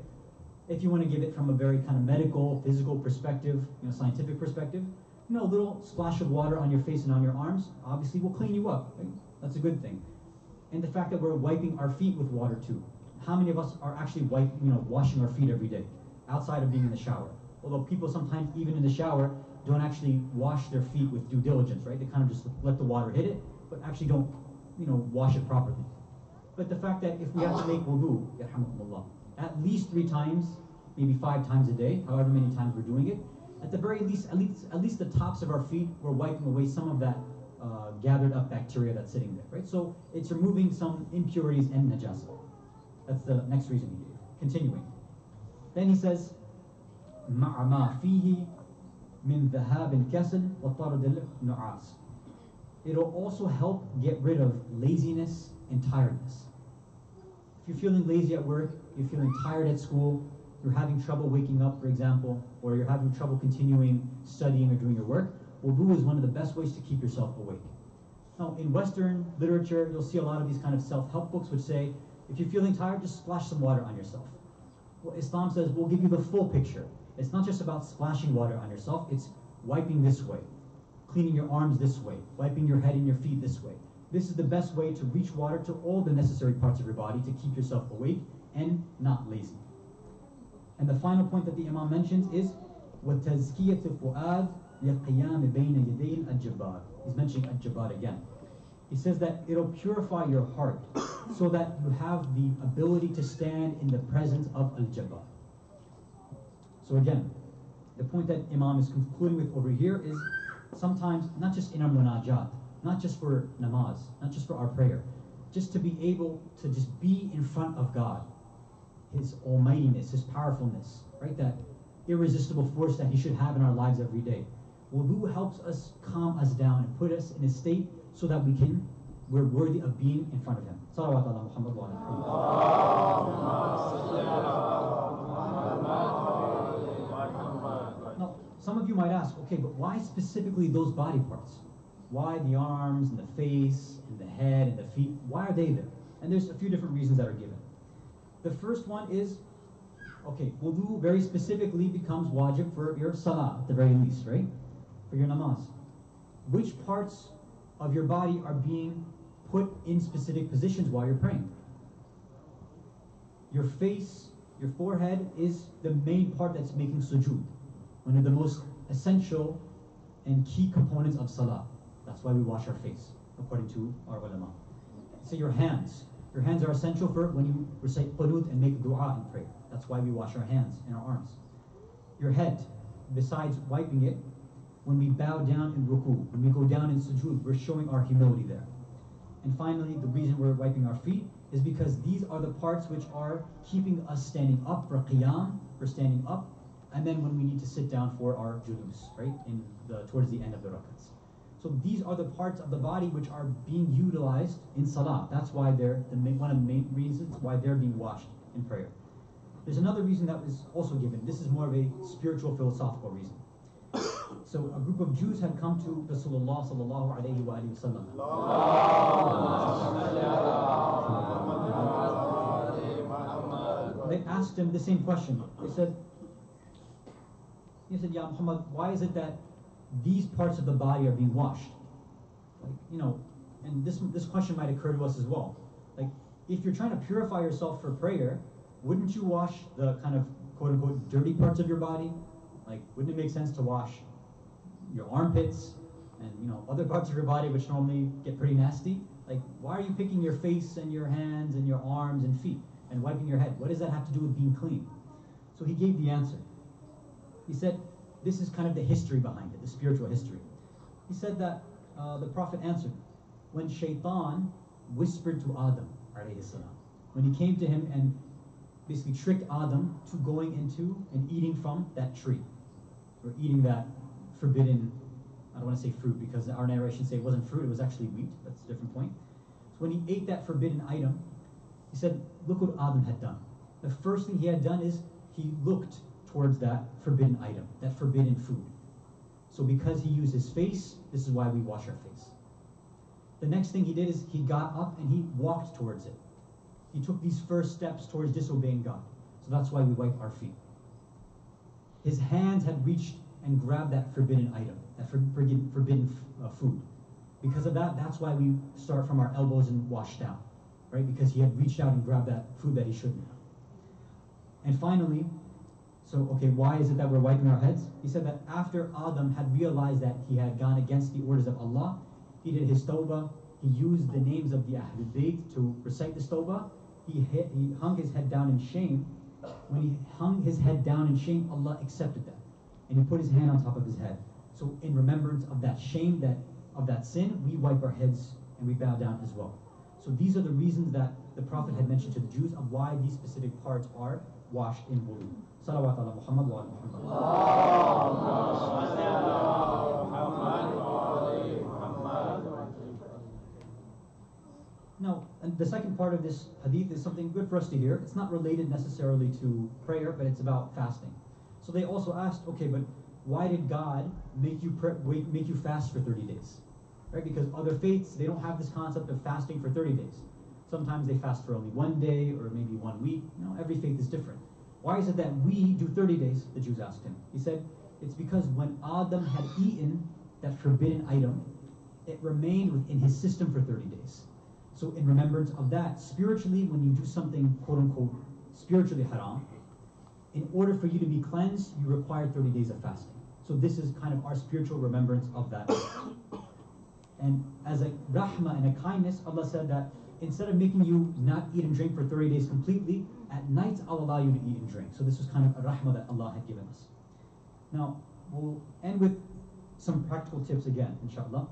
If you want to give it from a very kind of medical, physical perspective, you know, scientific perspective, you know, a little splash of water on your face and on your arms, obviously will clean you up, right? That's a good thing. And the fact that we're wiping our feet with water too. How many of us are actually washing our feet every day, outside of being in the shower? Although people sometimes, even in the shower, don't actually wash their feet with due diligence, right? They kind of just let the water hit it, but actually don't, wash it properly. But the fact that if we have to make wudu, yarhamukumullah, at least 3 times, maybe 5 times a day, however many times we're doing it, at the very least, at least the tops of our feet, we're wiping away some of that gathered up bacteria that's sitting there, right? So it's removing some impurities and najasa. That's the next reason he gave. Continuing. Then he says, مَعَ مَا فِيهِ مِنْ ذَهَابِ الْكَسَلِ وَطَرْدِ النُّعَاسِ. It'll also help get rid of laziness and tiredness. If you're feeling lazy at work, you're feeling tired at school, you're having trouble waking up, for example, or you're having trouble continuing studying or doing your work, wudu is one of the best ways to keep yourself awake. Now, in Western literature, you'll see a lot of these kind of self-help books which say, if you're feeling tired, just splash some water on yourself. Well, Islam says, we'll give you the full picture. It's not just about splashing water on yourself, it's wiping this way, cleaning your arms this way, wiping your head and your feet this way. This is the best way to reach water to all the necessary parts of your body to keep yourself awake and not lazy. And the final point that the Imam mentions is وَتَزْكِيَةُ الْفُؤَادِ لِقِيَامِ بَيْنَ يَدَيْ الْجَبَّارِ. He's mentioning al-Jabbar again. He says that it'll purify your heart so that you have the ability to stand in the presence of al-Jabbar. So again, the point that Imam is concluding with over here is sometimes, not just in our munajat, not just for namaz, not just for our prayer, just to be able to just be in front of God, His almightiness, His powerfulness, right? That irresistible force that He should have in our lives every day. Wudu helps us calm us down and put us in a state so that we're worthy of being in front of Him. Salawat ala Muhammad wa ala. Now, some of you might ask, okay, but why specifically those body parts? Why the arms and the face and the head and the feet? Why are they there? And there's a few different reasons that are given. The first one is, okay, wudu very specifically becomes wajib for your salah at the very least, right? For your namaz. Which parts of your body are being put in specific positions while you're praying? Your face, your forehead is the main part that's making sujood. One of the most essential and key components of salah. That's why we wash our face, according to our ulama. So your hands. Your hands are essential for when you recite qunut and make dua in prayer. That's why we wash our hands and our arms. Your head, besides wiping it, when we bow down in ruku, when we go down in sujood, we're showing our humility there. And finally, the reason we're wiping our feet is because these are the parts which are keeping us standing up for qiyam, for standing up, and then when we need to sit down for our julus, right, towards the end of the rakats. So these are the parts of the body which are being utilized in salah. That's why one of the main reasons why they're being washed in prayer. There's another reason that was also given. This is more of a spiritual, philosophical reason. So a group of Jews had come to Rasulullah sallallahu alayhi wa sallam. They asked him the same question. He said, Ya Muhammad, why is it that these parts of the body are being washed? And this question might occur to us as well. Like, if you're trying to purify yourself for prayer, wouldn't you wash the kind of quote-unquote dirty parts of your body? Like, wouldn't it make sense to wash your armpits and other parts of your body which normally get pretty nasty? Like, why are you picking your face and your hands and your arms and feet and wiping your head? What does that have to do with being clean? So he gave the answer. He said, this is kind of the history behind it, the spiritual history. He said that the Prophet answered, when Shaitan whispered to Adam, alayhi salam, when he came to him and basically tricked Adam to going into and eating from that tree, or eating that forbidden, I don't want to say fruit because our narrations say it wasn't fruit, it was actually wheat. That's a different point. So when he ate that forbidden item, he said, look what Adam had done. The first thing he had done is he looked towards that forbidden item, that forbidden food. So because he used his face, this is why we wash our face. The next thing he did is he got up and he walked towards it. He took these first steps towards disobeying God. So that's why we wipe our feet. His hands had reached and grabbed that forbidden item, that forbidden food. Because of that, that's why we start from our elbows and wash down, right? Because he had reached out and grabbed that food that he shouldn't have. And finally, So, okay, why is it that we're wiping our heads? He said that after Adam had realized that he had gone against the orders of Allah, he did his tawbah, he used the names of the Ahlul Bayt to recite this tawbah, he hung his head down in shame. When he hung his head down in shame, Allah accepted that. And he put his hand on top of his head. So in remembrance of that shame, of that sin, we wipe our heads and we bow down as well. So these are the reasons that the Prophet had mentioned to the Jews of why these specific parts are washed in wudu. Salawat ala Muhammad wa ala Muhammad. Now, and the second part of this hadith is something good for us to hear. It's not related necessarily to prayer, but it's about fasting. So they also asked, okay, but why did God make you fast for 30 days? Right? Because other faiths, they don't have this concept of fasting for 30 days. Sometimes they fast for only 1 day or maybe 1 week. Every faith is different. Why is it that we do 30 days? The Jews asked him. He said, it's because when Adam had eaten that forbidden item, it remained within his system for 30 days. So in remembrance of that, spiritually, when you do something, quote unquote, spiritually haram, in order for you to be cleansed, you require 30 days of fasting. So this is kind of our spiritual remembrance of that. And as a rahmah and a kindness, Allah said that instead of making you not eat and drink for 30 days completely, at night I'll allow you to eat and drink. So this was kind of a rahmah that Allah had given us. Now, we'll end with some practical tips again, inshallah,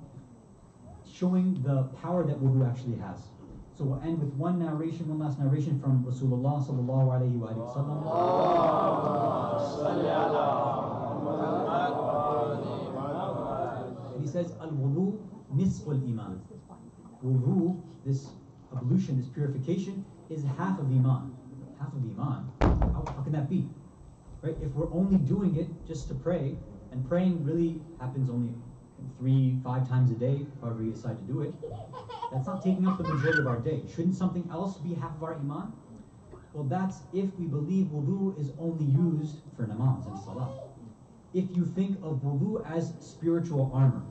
showing the power that wudu actually has. So we'll end with one last narration from Rasulullah sallallahu alayhi wa sallam. And he says, al-wudu nisful iman. Wudu, this ablution, this purification, is half of iman. Half of iman? How can that be? Right? If we're only doing it just to pray, and praying really happens only 3-5 times a day, however you decide to do it, that's not taking up the majority of our day. Shouldn't something else be half of our iman? Well, that's if we believe wudu is only used for namaz and salah. If you think of wudu as spiritual armor,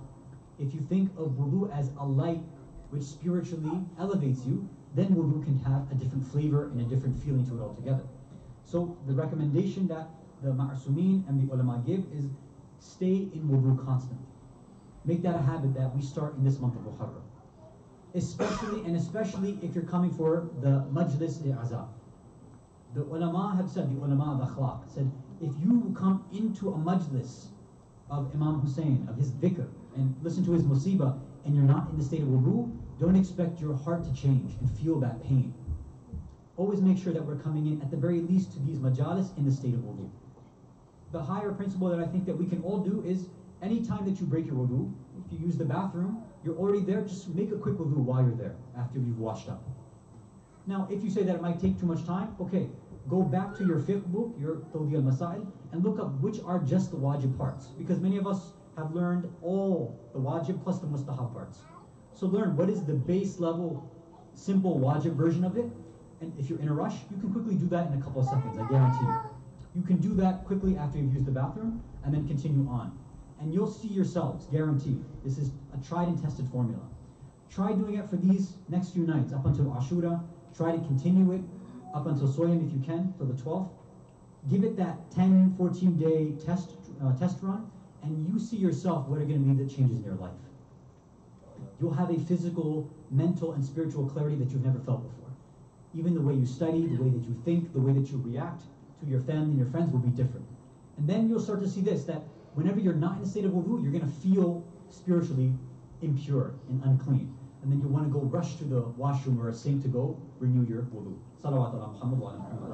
if you think of wudu as a light which spiritually elevates you, then wudu can have a different flavor and a different feeling to it altogether. So the recommendation that the ma'asumeen and the ulama give is stay in wudu constantly. Make that a habit that we start in this month of Muharram. Especially if you're coming for the majlis-i-azab. The ulama have said, the ulama of akhlaq said, if you come into a majlis of Imam Hussein, of his dhikr, and listen to his musibah, and you're not in the state of wudu, don't expect your heart to change and feel that pain. Always make sure that we're coming in, at the very least, to these majalis in the state of wudu. The higher principle that I think that we can all do is, anytime that you break your wudu, if you use the bathroom, you're already there, just make a quick wudu while you're there, after you've washed up. Now, if you say that it might take too much time, okay, go back to your fiqh book, your Tawdi al-Masail, and look up which are just the wajib parts. Because many of us have learned all the wajib plus the mustahab parts. So learn what is the base level, simple wajib version of it. And if you're in a rush, you can quickly do that in a couple of seconds, I guarantee you. You can do that quickly after you've used the bathroom, and then continue on. And you'll see yourselves, guaranteed. This is a tried and tested formula. Try doing it for these next few nights, up until Ashura. Try to continue it up until Soyam if you can, till the 12th. Give it that 10, 14 day test run, and you see yourself what are going to be the changes in your life. You'll have a physical, mental, and spiritual clarity that you've never felt before. Even the way you study, the way that you think, the way that you react to your family and your friends will be different. And then you'll start to see this, that whenever you're not in a state of wudu, you're going to feel spiritually impure and unclean. And then you want to go rush to the washroom or a sink to go renew your wudu. Salawat ala Muhammad wa ala Muhammad.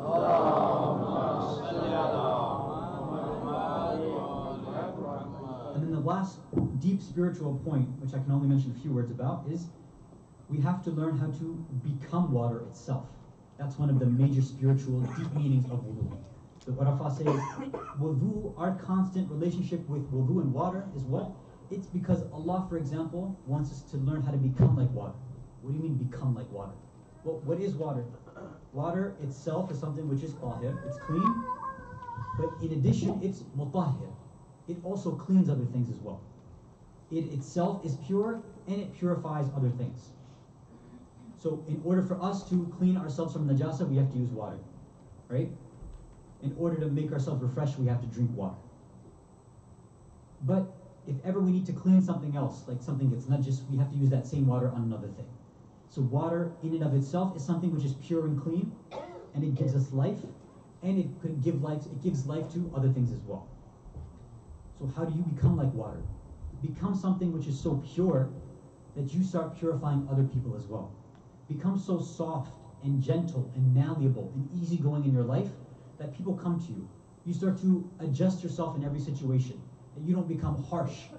And then the last deep spiritual point, which I can only mention a few words about, is we have to learn how to become water itself. That's one of the major spiritual deep meanings of wudu. The Urafa say, wudu, our constant relationship with wudu and water is what? It's because Allah, for example, wants us to learn how to become like water. What do you mean become like water? Well, what is water? Water itself is something which is tahir, it's clean, but in addition, it's mutahhir. It also cleans other things as well. It itself is pure, and it purifies other things. So in order for us to clean ourselves from najasa, we have to use water, right? in order to make ourselves refreshed, we have to drink water. But if ever we need to clean something else, like something gets najis, we have to use that same water on another thing. So water in and of itself is something which is pure and clean, and it gives us life, and it could give life. It gives life to other things as well. So how do you become like water? Become something which is so pure that you start purifying other people as well. Become so soft and gentle and malleable and easygoing in your life that people come to you. You start to adjust yourself in every situation. That you don't become harsh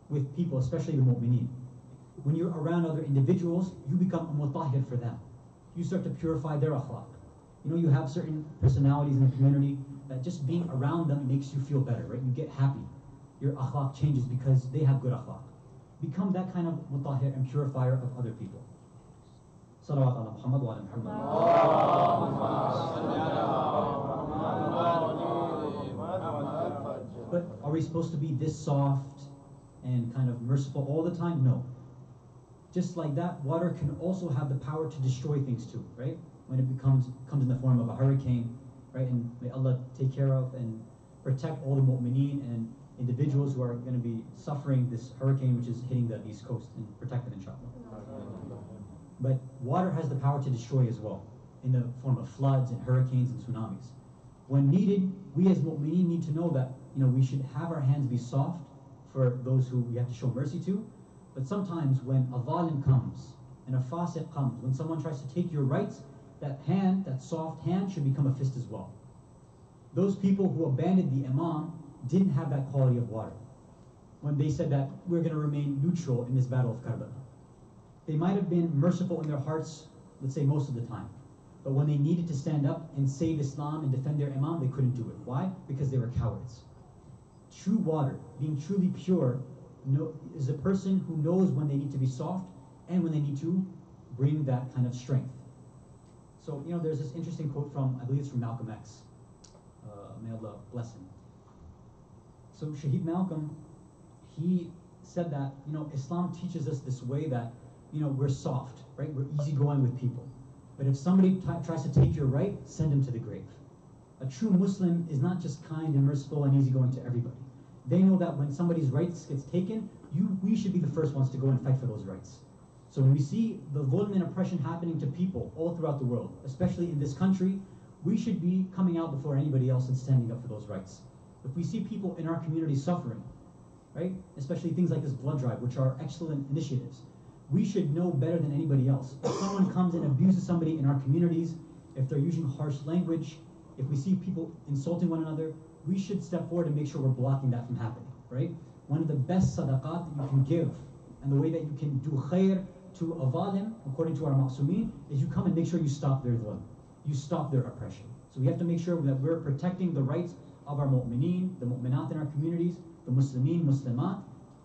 with people, especially the mu'mineen. When you're around other individuals, you become a mutahhir for them. You start to purify their akhlaq. You know, you have certain personalities in the community that just being around them makes you feel better, right? You get happy. Your akhlaq changes because they have good akhlaq. Become that kind of mutahhir and purifier of other people. Salawat ala Muhammad wa ala Muhammad. But are we supposed to be this soft and kind of merciful all the time? No. Just like that, water can also have the power to destroy things too, right? When it comes in the form of a hurricane, right? And may Allah take care of and protect all the mu'mineen and individuals who are going to be suffering this hurricane which is hitting the East Coast, and protect them, inshallah. But water has the power to destroy as well, in the form of floods and hurricanes and tsunamis. When needed, we as mu'mineen need to know that, you know, we should have our hands be soft for those who we have to show mercy to. But sometimes when a zalim comes and a fasiq comes, when someone tries to take your rights, that hand, that soft hand, should become a fist as well. Those people who abandoned the imam didn't have that quality of water. When they said that we're going to remain neutral in this battle of Karbala, they might have been merciful in their hearts, let's say most of the time. But when they needed to stand up and save Islam and defend their imam, they couldn't do it. Why? Because they were cowards. True water, being truly pure, is a person who knows when they need to be soft and when they need to bring that kind of strength. So, you know, there's this interesting quote from, I believe it's from Malcolm X. May Allah bless him. So Shaheed Malcolm, he said that, you know, Islam teaches us this way that, you know, we're soft, right? We're easygoing with people. But if somebody tries to take your right, send him to the grave. A true Muslim is not just kind and merciful and easygoing to everybody. They know that when somebody's rights gets taken, we should be the first ones to go and fight for those rights. So when we see the dhulm and oppression happening to people all throughout the world, especially in this country, we should be coming out before anybody else and standing up for those rights. If we see people in our community suffering, right, especially things like this blood drive, which are excellent initiatives, we should know better than anybody else. If someone comes and abuses somebody in our communities, if they're using harsh language, if we see people insulting one another, we should step forward and make sure we're blocking that from happening, right? One of the best sadaqat that you can give, and the way that you can do khair to a zalim, according to our ma'sumeen, is you come and make sure you stop their dhulm. You stop their oppression. So we have to make sure that we're protecting the rights of our mu'mineen, the mu'minat in our communities, the muslimeen, muslimat,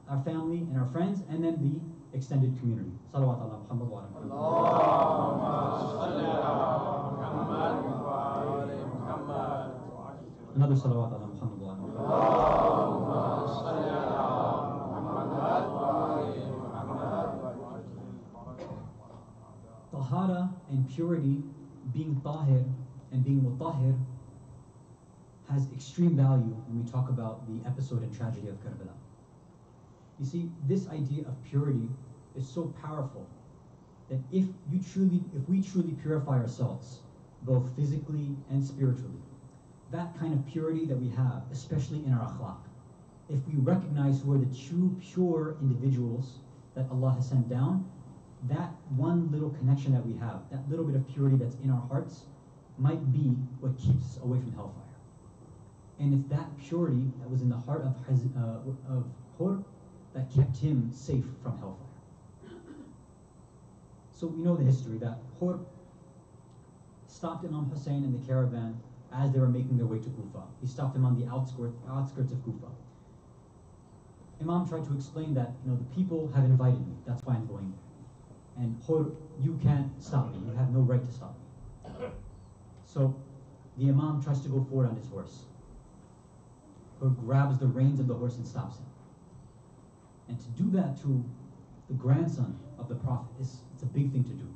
our family and our friends, and then the extended community. Salawat ala Muhammad wa ala Muhammad. Another salawat ala Muhammad wa ala Muhammad. Tahara and purity, being tahir and being mutahhir, has extreme value when we talk about the episode and tragedy of Karbala. You see, this idea of purity is so powerful that if we truly purify ourselves, both physically and spiritually, that kind of purity that we have, especially in our akhlaq, if we recognize who are the true pure individuals that Allah has sent down, that one little connection that we have, that little bit of purity that's in our hearts, might be what keeps us away from hellfire. And it's that purity that was in the heart of Hur that kept him safe from hellfire. So we know the history that Hur stopped Imam Hussein and the caravan as they were making their way to Kufa. He stopped him on the outskirts of Kufa. Imam tried to explain that, you know, the people have invited me, that's why I'm going there. And Hur, you can't stop me, you have no right to stop me. So the Imam tries to go forward on his horse. Hur grabs the reins of the horse and stops him. And to do that to the grandson of the Prophet, it's a big thing to do.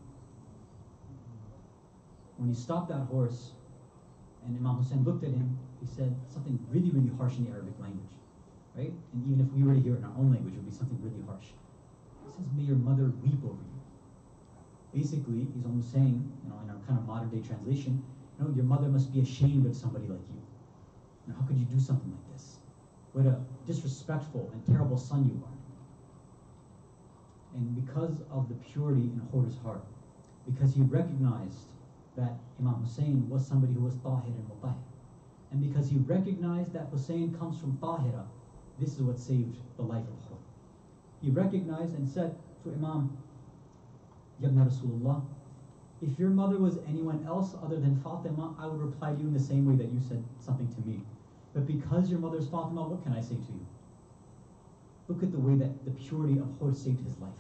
When he stopped that horse And Imam Hussein looked at him, he said something really, really harsh in the Arabic language, right? And even if we were to hear it in our own language, it would be something really harsh. He says, may your mother weep over you. Basically, he's almost saying, in our kind of modern day translation, your mother must be ashamed of somebody like you. How could you do something like this? What a disrespectful and terrible son you are. And because of the purity in Hur's heart, because he recognized that Imam Hussein was somebody who was Tahir and Mutahir, and because he recognized that Hussein comes from Tahira, this is what saved the life of Hur. He recognized and said to Imam, Yabna Rasulullah, if your mother was anyone else other than Fatima, I would reply to you in the same way that you said something to me. But because your mother is Fatima, what can I say to you? Look at the way that the purity of Hur saved his life.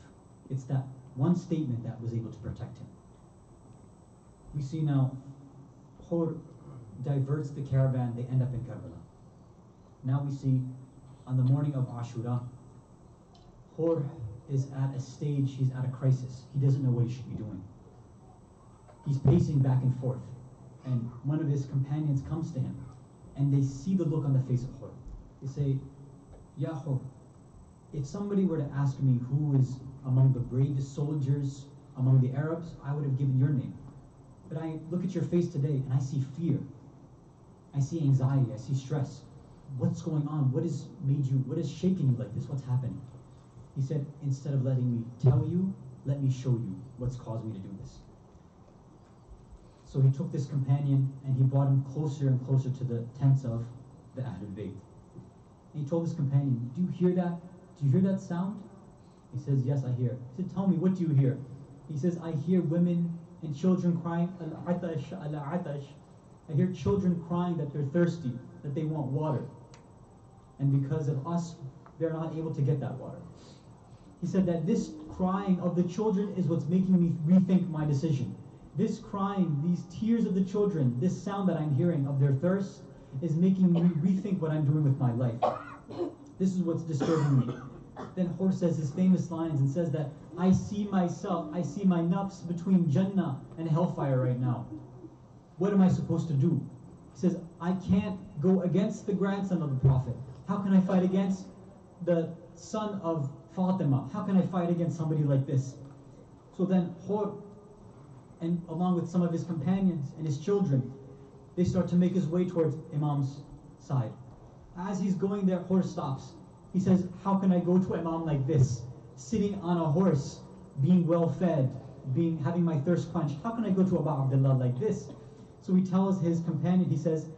It's that one statement that was able to protect him. We see now, Hur diverts the caravan, they end up in Karbala. Now we see, on the morning of Ashura, Hur is at a stage, he's at a crisis. He doesn't know what he should be doing. He's pacing back and forth. And one of his companions comes to him, and they see the look on the face of Hur. They say, Ya Hur, if somebody were to ask me who is among the bravest soldiers among the Arabs, I would have given your name. But I look at your face today, and I see fear. I see anxiety, I see stress. What's going on? What has shaken you like this? What's happening? He said, instead of letting me tell you, let me show you what's caused me to do this. So he took this companion and he brought him closer and closer to the tents of the Ahlul Bayt. And he told his companion, do you hear that? Do you hear that sound? He says, yes, I hear. He said, tell me, what do you hear? He says, I hear women and children crying, al-atash, al-atash. I hear children crying that they're thirsty, that they want water. And because of us, they're not able to get that water. He said that this crying of the children is what's making me rethink my decision. This crying, these tears of the children, this sound that I'm hearing of their thirst is making me rethink what I'm doing with my life. This is what's disturbing me. Then Hur says his famous lines and says that I see myself, I see my nafs between Jannah and hellfire right now. What am I supposed to do? He says, I can't go against the grandson of the Prophet. How can I fight against the son of Fatima? How can I fight against somebody like this? So then Hur, and along with some of his companions and his children, they start to make his way towards Imam's side. As he's going there, Hur stops. He says, how can I go to Imam like this? Sitting on a horse, being well fed, having my thirst quenched. How can I go to Abu Abdullah like this? So he tells his companion, he says,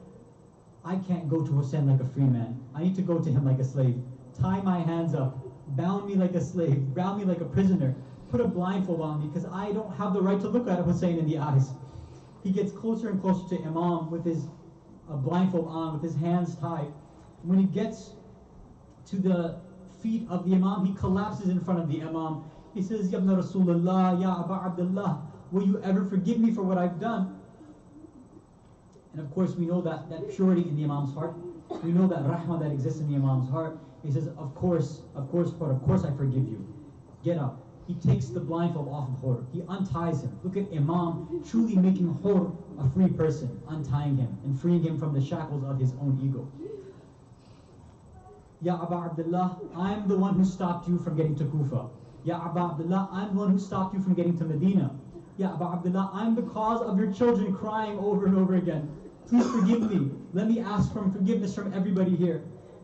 I can't go to Hussein like a free man. I need to go to him like a slave. Tie my hands up, bound me like a slave, bound me like a prisoner, put a blindfold on me because I don't have the right to look at Hussein in the eyes. He gets closer and closer to Imam with his blindfold on, with his hands tied. When he gets to the feet of the Imam, he collapses in front of the Imam. He says, Ya Ibn Rasulullah, Ya Abu Abdullah, will you ever forgive me for what I've done? And of course we know that purity in the Imam's heart. We know that rahmah that exists in the Imam's heart. He says, of course I forgive you. Get up. He takes the blindfold off of Hur. He unties him. Look at Imam truly making Hur a free person, untying him and freeing him from the shackles of his own ego. Ya Abu Abdullah, I'm the one who stopped you from getting to Kufa. Ya Abu Abdullah, I'm the one who stopped you from getting to Medina. Ya Abu Abdullah, I'm the cause of your children crying over and over again. Please forgive me. Let me ask for forgiveness from everybody here.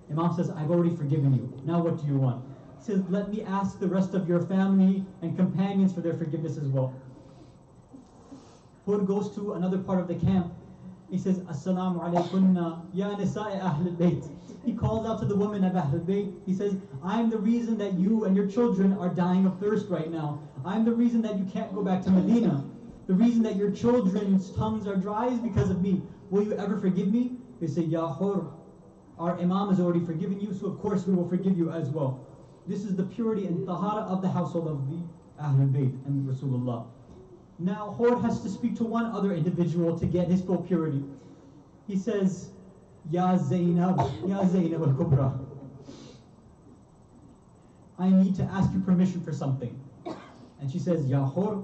Imam says, I've already forgiven you. Now what do you want? He says, let me ask the rest of your family and companions for their forgiveness as well. Hur goes to another part of the camp. He says, Assalamu alaikunna ya nisa'i ahlul bayt. He calls out to the women of Ahlul Bayt. He says, I'm the reason that you and your children are dying of thirst right now. I'm the reason that you can't go back to Medina. The reason that your children's tongues are dry is because of me. Will you ever forgive me? They say, Ya Hur, our Imam has already forgiven you, so of course we will forgive you as well. This is the purity and tahara of the household of the Ahlul Bayt and Rasulullah. Now Hur has to speak to one other individual to get his full purity. He says, Ya Zainab al-Kubra, I need to ask you permission for something. And she says, Ya Hur,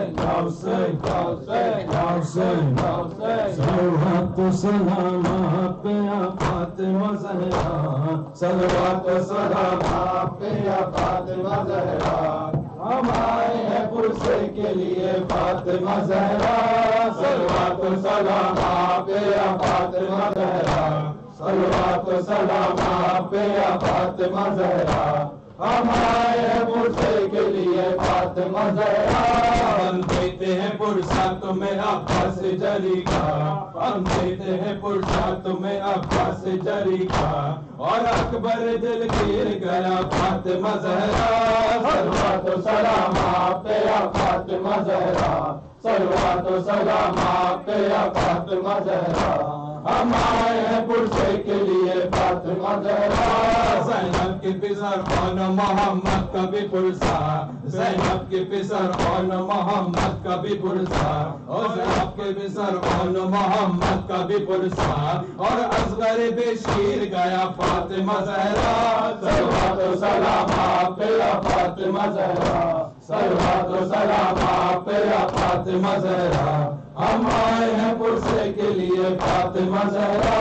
حسین یا حسین یا حسین صلوات و سلام آپ پہ یا فاطمہ زہرا صلوات و سلام آپ پہ یا فاطمہ زہرا ہم آئے ہیں پرسے کے لیے فاطمہ زہرا صلوات و سلام آپ پہ یا فاطمہ زہرا صلوات و سلام آپ پہ یا فاطمہ زہرا ہم آئے ہیں پرسے کے لیے فاطمہ زہرا ہم دیتے ہیں پرسا تمہیں عباس جری کا ہم دیتے ہیں پرسا تمہیں عباس جری کا اور اکبر دل گر گیا فاطمہ زہرا صلوات و سلام آپ پہ یا فاطمہ زہرا صلوات و سلام آپ پہ یا فاطمہ زہرا ہم آئے ہیں پرسے کے لیے فاطمہ زہرا زینب کی پسر خان محمد کا بھی پرسا زینب کی پسر خان محمد کا بھی پرسا اور زینب کے پسر خان محمد کا بھی پرسا اور اصغر بشیر گیا فاطمہ زہرا صلوات و سلام آپ پہ یا فاطمہ زہرا صلوات و سلام آپ پہ یا فاطمہ زہرا ہم آئے ہیں پرسے کے لیے فاطمہ زہرا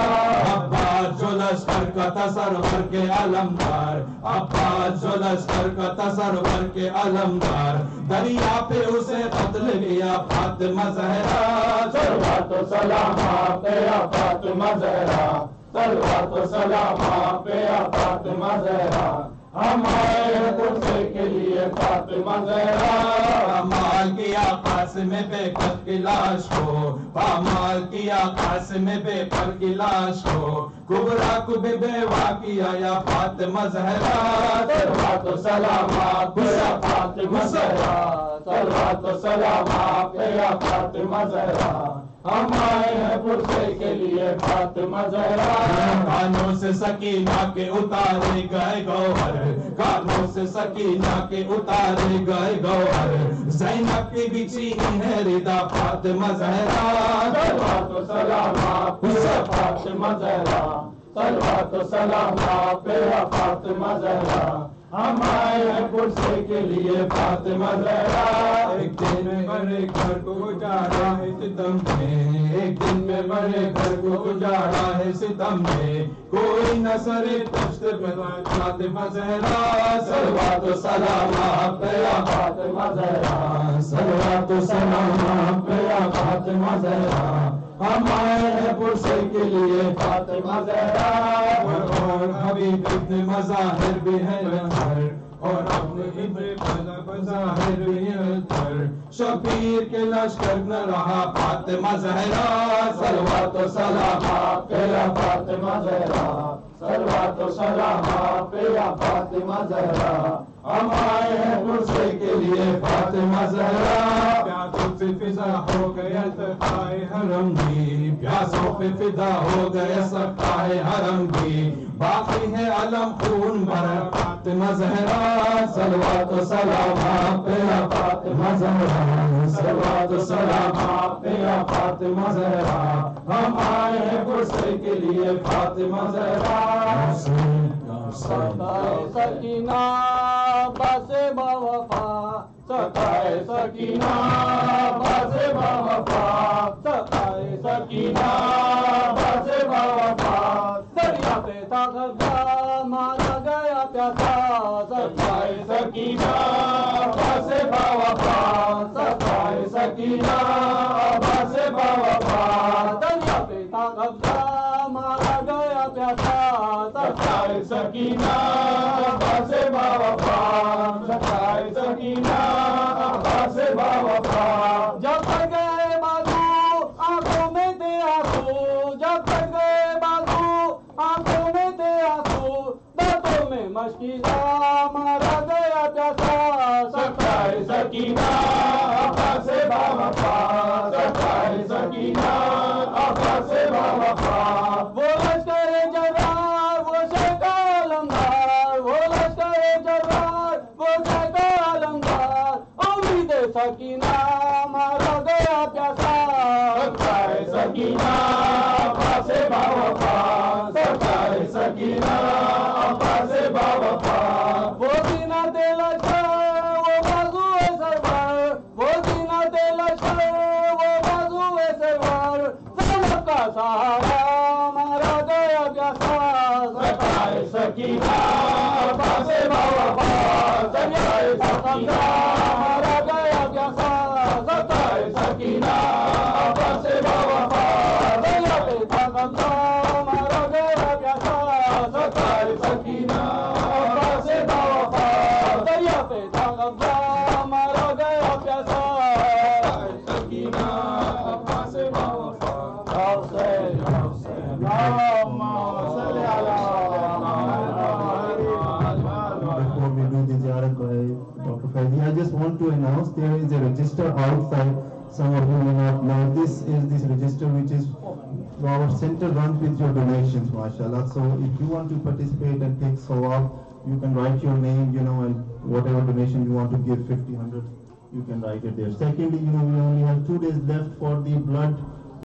عباس جو لشکر کا تصور کے علمدار عباس جو لشکر کا تصور کے علمدار دریا پہ اسے قتل کیا فاطمہ زہرا صلوات و سلام آپ پہ یا فاطمہ زہرا صلوات و سلام آپ پہ یا فاطمہ زہرا ہم آئے ہیں پرسے کے لیے فاطمہ زہرا پامال کیا قاسم بے پر کی لاش کو پامال کیا قاسم بے پر کی لاش کو کبرا کو بھی بیوہ کیا یا فاطمہ زہرا صلوات و سلام آپ پہ یا فاطمہ زہرا صلوات و سلام آپ پہ یا فاطمہ زہرا ہم آئے ہیں پرسے کے لیے فاطمہ زہرا کانوں سے سکینہ کے اتارے گئے گوہر کانوں سے سکینہ کے اتارے گئے گوہر زینب کی بچھی ہے ردا فاطمہ زہرا صلوات و سلام آپ پہ یا فاطمہ زہرا صلوات و سلام آپ پہ یا فاطمہ زہرا ہم آئے ہیں پرسے کے لیے فاطمہ زہرا ایک دن میں مرے گھر کو اجاڑا ہے ستم نے ایک دن میں مرے گھر کو اجاڑا ہے ستم نے کوئی نہ سرے تشت پہ فاطمہ زہرا صلوات و سلام آپ پہ یا فاطمہ زہرا صلوات و سلام آپ پہ یا فاطمہ زہرا ہم آئے ہیں پرسے کے لیے فاطمہ زہرا اور حبیب ابن مظاہر بھی ہے نظر اور اپنے ابن مظاہر بھی ہے نظر شبیر کے لشکر نہ رہا فاطمہ زہرا صلوات و سلام آپ پہ یا فاطمہ زہرا صلوات و سلام آپ پہ یا فاطمہ زہرا ہم آئے ہیں پرسے کے لیے فاطمہ زہرا پیاسوں پہ فضا ہو گیا سقائے حرم بھی پیاسوں پہ فدا ہو گیا سقائے حرم بھی باقی ہے علم خون بھرا فاطمہ زہرا صلوات و سلام آپ پہ یا فاطمہ زہرا صلوات و سلام آپ پہ یا فاطمہ زہرا ہم آئے ہیں پرسے کے لیے فاطمہ زہرا ستائے سکینہ باز باوفا ستائے سکینہ باز باوفا ستائے سکینہ باز باوفا دریا پہ طاقت مارا گیا پیاسا ستائے سکینہ باز باوفا ستائے سکینہ باز باوفا دریا پہ طاقت مارا گیا پیاسا ستائے سکینہ باز باوفا ستائے سکینہ باز باوفا جب تک گئے بازو آنکھوں میں تھے آنسو جب تک گئے بازو آنکھوں میں تھے آنسو دانتوں میں مشکیزہ مارا گیا پیاسا ستائے سکینہ باز باوفا ستائے سکینہ باز باوفا وہ لشکر جرار وہ شیخ علمدار وہ لشکر جرار وہ شیخ علمدار امید سکینہ مارا گیا پیاسا ستائے سکینہ باز باوفا ستائے سکینہ باز باوفا وہ زینت لشکر وہ بازو سرور وہ زینت लश्कर वो बाजुए से वार ज़लब का सहारा मारा गया प्यासा ज़काए सकीना अब्बास बावफा ज़रियाए सकीना मारा गया प्यासा ज़काए सकीना अब्बास बावफा ज़रियाए सकीना मारा गया प्यासा ज़काए सकीना अब्बास बावफा ज़रियाए सकीना मारा गया प्यासा Sakina Abbas बावफा Before we do the ziyarat by Dr. Faizi, I just want to announce there is a register outside. Some of you may not know. This is this register which is our center runs with your donations, mashallah. So if you want to participate and take sawab, you can write your name, and whatever donation you want to give, 50, 100, you can write it there. Secondly, we only have 2 days left for the blood